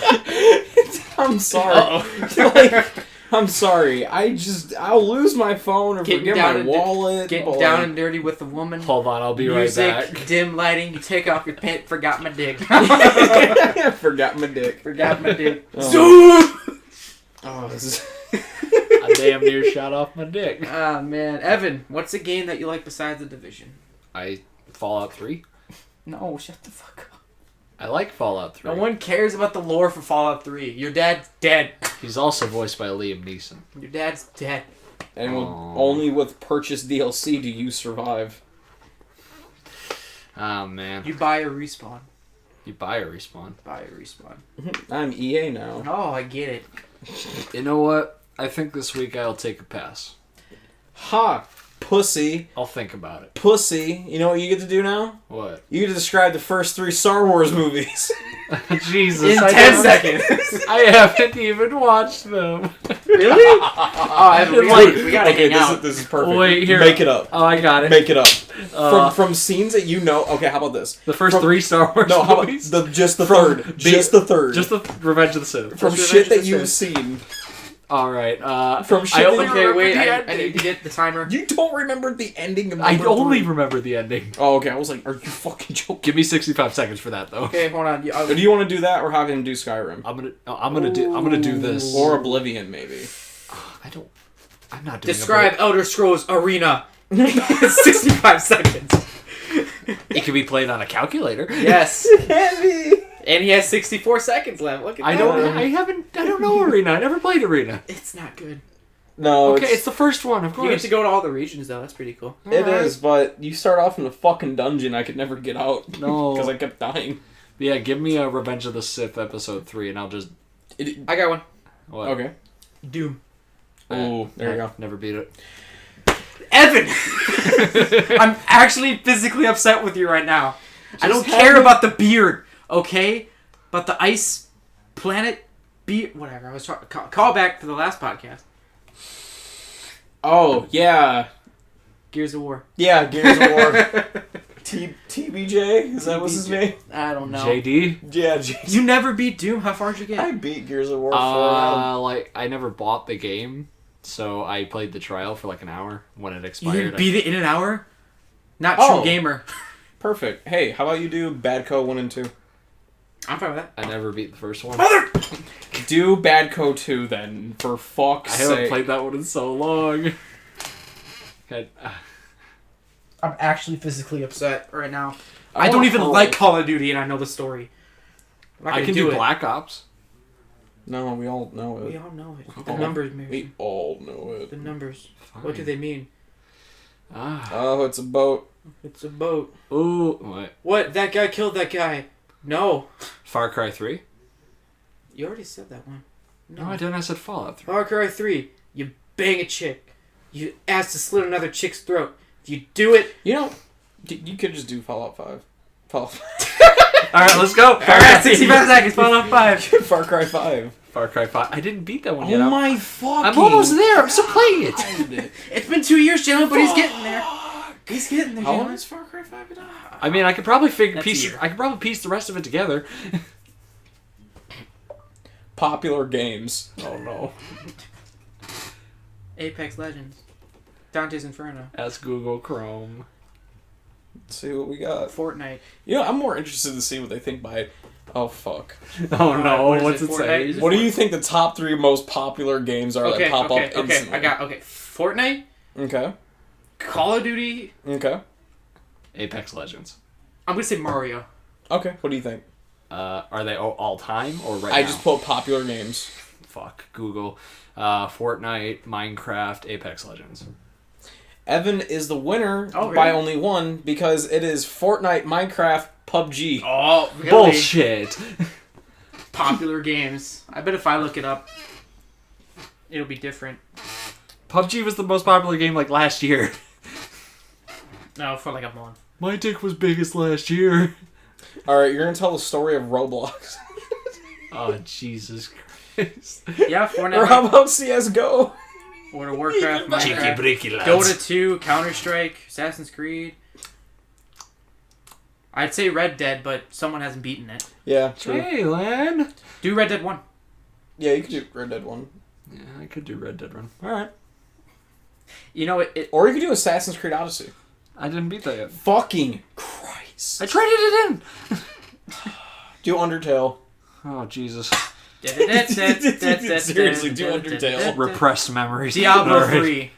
I'm sorry. Like, I'm sorry. I'll lose my phone or forget my wallet. Getting down and dirty with a woman. Hold on, I'll be right back. Music, dim lighting, you take off your pants, forgot my dick. Forgot my dick. Forgot my dick. This is... I damn near shot off my dick. Ah, man. Evan, what's a game that you like besides The Division? Fallout 3. No, shut the fuck up. I like Fallout 3. No one cares about the lore for Fallout 3. Your dad's dead. He's also voiced by Liam Neeson. Your dad's dead. And only with purchased DLC do you survive. Oh, man. You buy a respawn. You buy a respawn. Buy a respawn. I'm EA now. Oh, I get it. You know what? I think this week I'll take a pass. Ha! Pussy. I'll think about it. Pussy. You know what you get to do now? What? You get to describe the first 3 Star Wars movies. Jesus. In 10 seconds. I haven't even watched them. Really? Oh, we gotta hang out. This is perfect. Wait, here. Make it up. Oh, I got it. Make it up. From scenes that you know. Okay, how about this? The first 3 Star Wars no, how movies? about just the third. Just the third. Just the Revenge of the Sith. From shit that you've seen. Alright, from shit I need to get the timer. You don't remember the ending of I only 3. remember the ending. Oh, okay. I was like, are you fucking joking? Give me 65 seconds for that, though. Okay, hold on. Do you want to do that or have him do Skyrim? I'm gonna do this. Or Oblivion, maybe. I'm not doing Describe Elder Scrolls Arena. 65 seconds. It can be played on a calculator. Yes. It can be. And he has 64 seconds left. Look at that. I don't know Arena. I never played Arena. It's not good. No. Okay, it's the first one, of course. You get to go to all the regions, though. That's pretty cool. It is, but you start off in a fucking dungeon. I could never get out. No. Because I kept dying. Yeah, give me a Revenge of the Sith episode 3, and I'll just... I got one. What? Okay. Doom. Oh, there you go. Never beat it. Evan! I'm actually physically upset with you right now. I don't care about the beard, okay? But the ice planet beard... Whatever, I was trying... Call back to the last podcast. Oh, yeah. Gears of War. Yeah, Gears of War. TBJ? Is that what's his name? I don't know. JD? Yeah, JD. You never beat Doom? How far did you get? I beat Gears of War 4. I never bought the game, so I played the trial for like an hour when it expired. You beat it in an hour? Not true gamer. Perfect. Hey, how about you do Bad Co 1 and 2? I'm fine with that. I never beat the first one. Mother! Do Bad Co 2 then, for fuck's sake. I haven't played that one in so long. I'm actually physically upset right now. I don't even like Call of Duty, and I know the story. I can do Black Ops. No, we all know it. We all know it. The numbers, Mary. We all know it. The numbers. Fine. What do they mean? Oh, it's a boat. It's a boat. Ooh, what? What? That guy killed that guy. No. Far Cry 3? You already said that one. No, I didn't. I said Fallout 3. Far Cry 3. You bang a chick. You ask to slit another chick's throat. If you do it... You know, you could just do Fallout 5. Fallout 5. Alright, let's go. Alright, 65 seconds. Fallout 5. Far Cry 5. Far Cry 5. I didn't beat that one yet. Oh my fucking... I'm almost there. I'm still playing it. It's been 2 years, gentlemen, but he's getting there. He's getting there. How long is Far Cry 5 been out? I mean, I could probably piece the rest of it together. Popular games. Oh no. Apex Legends. Dante's Inferno. Ask Google Chrome. Let's see what we got. Fortnite. You know, I'm more interested to see what they think by... Oh, fuck. Oh no, what's it say? What do you think the top 3 most popular games are that pop up instantly? Fortnite. Okay. Call of Duty. Okay. Apex Legends. I'm gonna say Mario. Okay. What do you think? Are they all time or right now? I just pulled popular games. Fuck. Google. Fortnite, Minecraft, Apex Legends. Evan is the winner by only one because it is Fortnite, Minecraft, PUBG. Oh, really? Bullshit. Popular games. I bet if I look it up, it'll be different. PUBG was the most popular game like last year. No, for like a month. My dick was biggest last year. Alright, you're gonna tell the story of Roblox. Oh, Jesus Christ. Yeah, Fortnite. Or how about CSGO? World of Warcraft, Minecraft, Breaky, Dota 2, Counter-Strike, Assassin's Creed. I'd say Red Dead, but someone hasn't beaten it. Yeah, true. JAYLEN. Do Red Dead 1. Yeah, you could do Red Dead 1. Yeah, I could do Red Dead Run. All right. You know or you could do Assassin's Creed Odyssey. I didn't beat that yet. Fucking Christ! I traded it in. Do Undertale. Oh Jesus. Seriously, do Undertale. Repressed memories. Diablo 3.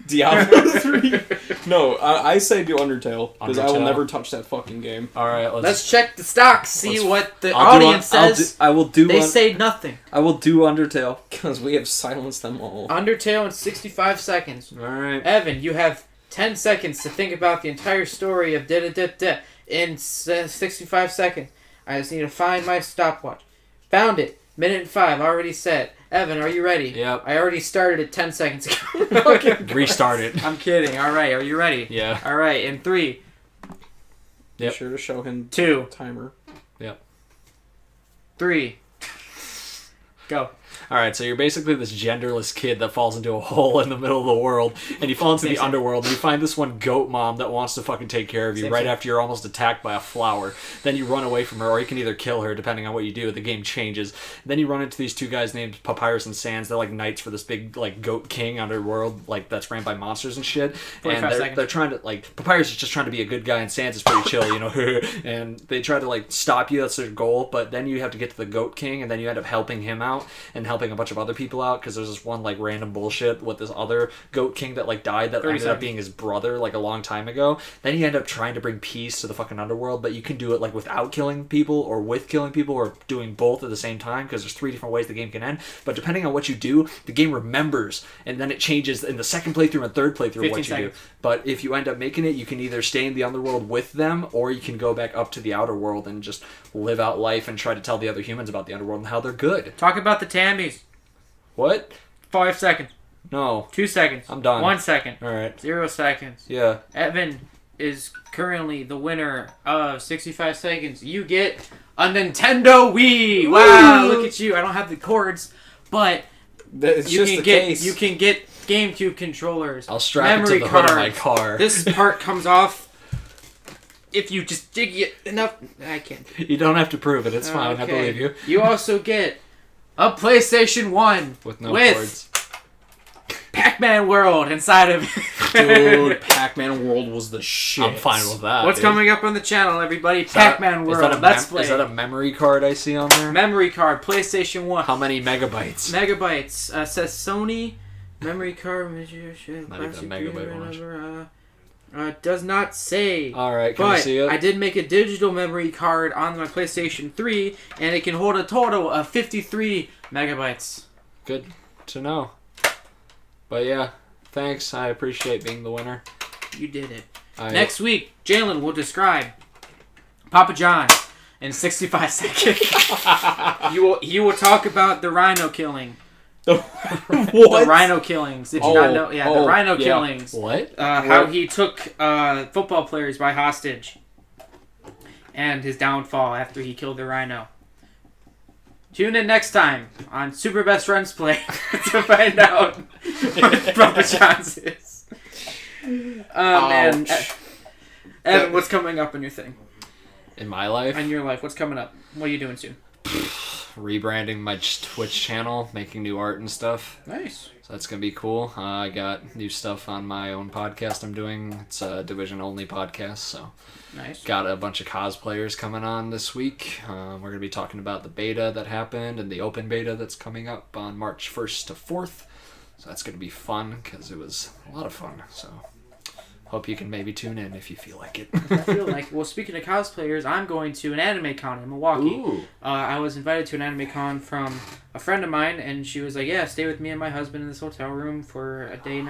Diablo 3? No, I say do Undertale, because I will never touch that fucking game. Alright, let's check the stocks, see what the audience says. They say nothing. I will do Undertale. Because we have silenced them all. Undertale in 65 seconds. Alright. Evan, you have 10 seconds to think about the entire story of da-da-da-da in 65 seconds. I just need to find my stopwatch. Found it. Minute and 5, already set. Evan, are you ready? Yep. I already started it 10 seconds ago. Okay. Restart it. I'm kidding. All right, are you ready? Yeah. All right, in 3. Be sure to show him 2. Timer. Yep. 3. Go. Alright, so you're basically this genderless kid that falls into a hole in the middle of the world, and you fall into the underworld, and you find this one goat mom that wants to fucking take care of you after you're almost attacked by a flower. Then you run away from her, or you can either kill her, depending on what you do. The game changes. Then you run into these two guys named Papyrus and Sans. They're like knights for this big, like, goat king underworld, like, that's ran by monsters and shit. And they're trying to, like, Papyrus is just trying to be a good guy, and Sans is pretty chill, you know, and they try to, like, stop you. That's their goal, but then you have to get to the goat king, and then you end up helping him out, and helping a bunch of other people out, because there's this one like random bullshit with this other goat king that like died that ended up being his brother like a long time ago. Then you end up trying to bring peace to the fucking underworld, but you can do it like without killing people or with killing people or doing both at the same time, because there's 3 different ways the game can end. But depending on what you do, the game remembers, and then it changes in the second playthrough and third playthrough of what you do. But if you end up making it, you can either stay in the underworld with them, or you can go back up to the outer world and just live out life and try to tell the other humans about the underworld and how they're good. Talk about the Tammies. What? 5 seconds. No. 2 seconds. I'm done. 1 second. All right. 0 seconds. Yeah. Evan is currently the winner of 65 seconds. You get a Nintendo Wii. Wow, look at you. I don't have the cords, but you can get GameCube controllers. I'll strap it to the hood of my car. This part comes off if you just dig it enough. I can't. You don't have to prove it. It's fine. Okay. I believe you. You also get a PlayStation 1 with no cords. Pac-Man World inside of it. Dude, Pac-Man World was the shit. I'm fine with that. What's coming up on the channel, everybody? Pac-Man World. Let's play. Is that a memory card I see on there? Memory card, PlayStation 1. How many megabytes? Megabytes. Says Sony. Memory card. Not even a megabyte much. Does not say. Alright, can you see it? I did make a digital memory card on my PlayStation 3, and it can hold a total of 53 megabytes. Good to know. But yeah, thanks. I appreciate being the winner. You did it. Next week, Jaylen will describe Papa John in 65 seconds. You will talk about the rhino killing. What? The rhino killings. Did you not know? Yeah, the rhino killings. What? How he took football players by hostage. And his downfall after he killed the rhino. Tune in next time on Super Best Friends Play to find out what Papa John's is. Man. Evan, what's coming up in your thing? In my life? In your life. What's coming up? What are you doing soon? Rebranding my Twitch channel, making new art and stuff. Nice. So that's going to be cool. I got new stuff on my own podcast I'm doing. It's a division-only podcast, so... Nice. Got a bunch of cosplayers coming on this week. We're going to be talking about the beta that happened and the open beta that's coming up on March 1st to 4th. So that's going to be fun, because it was a lot of fun. So hope you can maybe tune in if you feel like it. I feel like, well, speaking of cosplayers, I'm going to an anime con in Milwaukee. Ooh. I was invited to an anime con from a friend of mine, and she was like, yeah, stay with me and my husband in this hotel room for a day and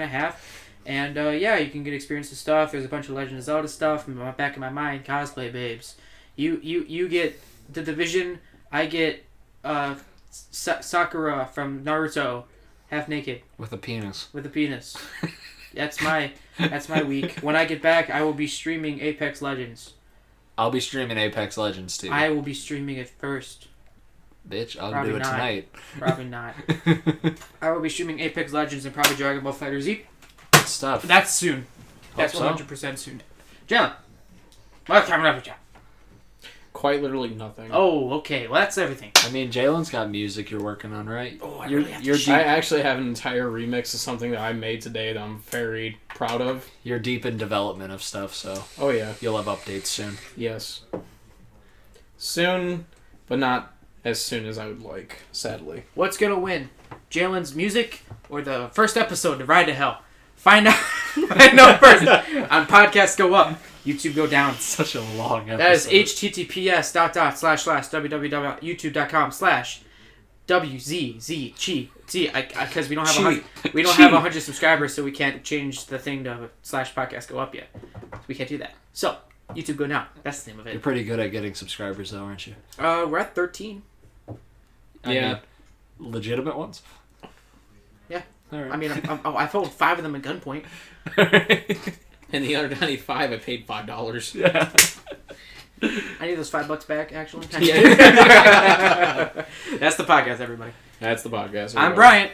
a half. And, yeah, you can get experience of stuff. There's a bunch of Legend of Zelda stuff. In the back of my mind, cosplay babes. You get the Division. I get Sakura from Naruto, half naked. With a penis. With a penis. That's my week. When I get back, I will be streaming Apex Legends. I'll be streaming Apex Legends, too. I will be streaming it first. Bitch, I'll probably do it not. tonight. Probably not. I will be streaming Apex Legends and probably Dragon Ball FighterZ. Stuff. That's soon. That's 100% soon. Jaylen, what's coming up with you? Quite literally nothing. Oh, okay. Well, that's everything. I mean, Jaylen's got music you're working on, right? Oh, I actually have an entire remix of something that I made today that I'm very proud of. You're deep in development of stuff, so... Oh, yeah. You'll have updates soon. Yes. Soon, but not as soon as I would like, sadly. What's going to win? Jaylen's music or the first episode to Ride to Hell? Find out first on Podcast Go Up. YouTube go down. Such a long episode. That is https://www.youtube.com/WZZG. See, because we don't have 100 subscribers, so we can't change the thing to /podcast go up yet. We can't do that. So YouTube go now. That's the name of it. You're pretty good at getting subscribers, though, aren't you? We're at 13. I mean, legitimate ones. Yeah. All right. I mean, I followed 5 of them at gunpoint. And the other 95, I paid $5. Yeah. I need those $5 back, actually. Yeah. That's the podcast, everybody. That's the podcast. Everybody. I'm Bryant.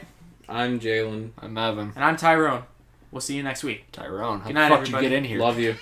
I'm Jaylen. I'm Evan. And I'm Tyrone. We'll see you next week. Tyrone, how Good the night, fuck everybody. you get in here? Love you.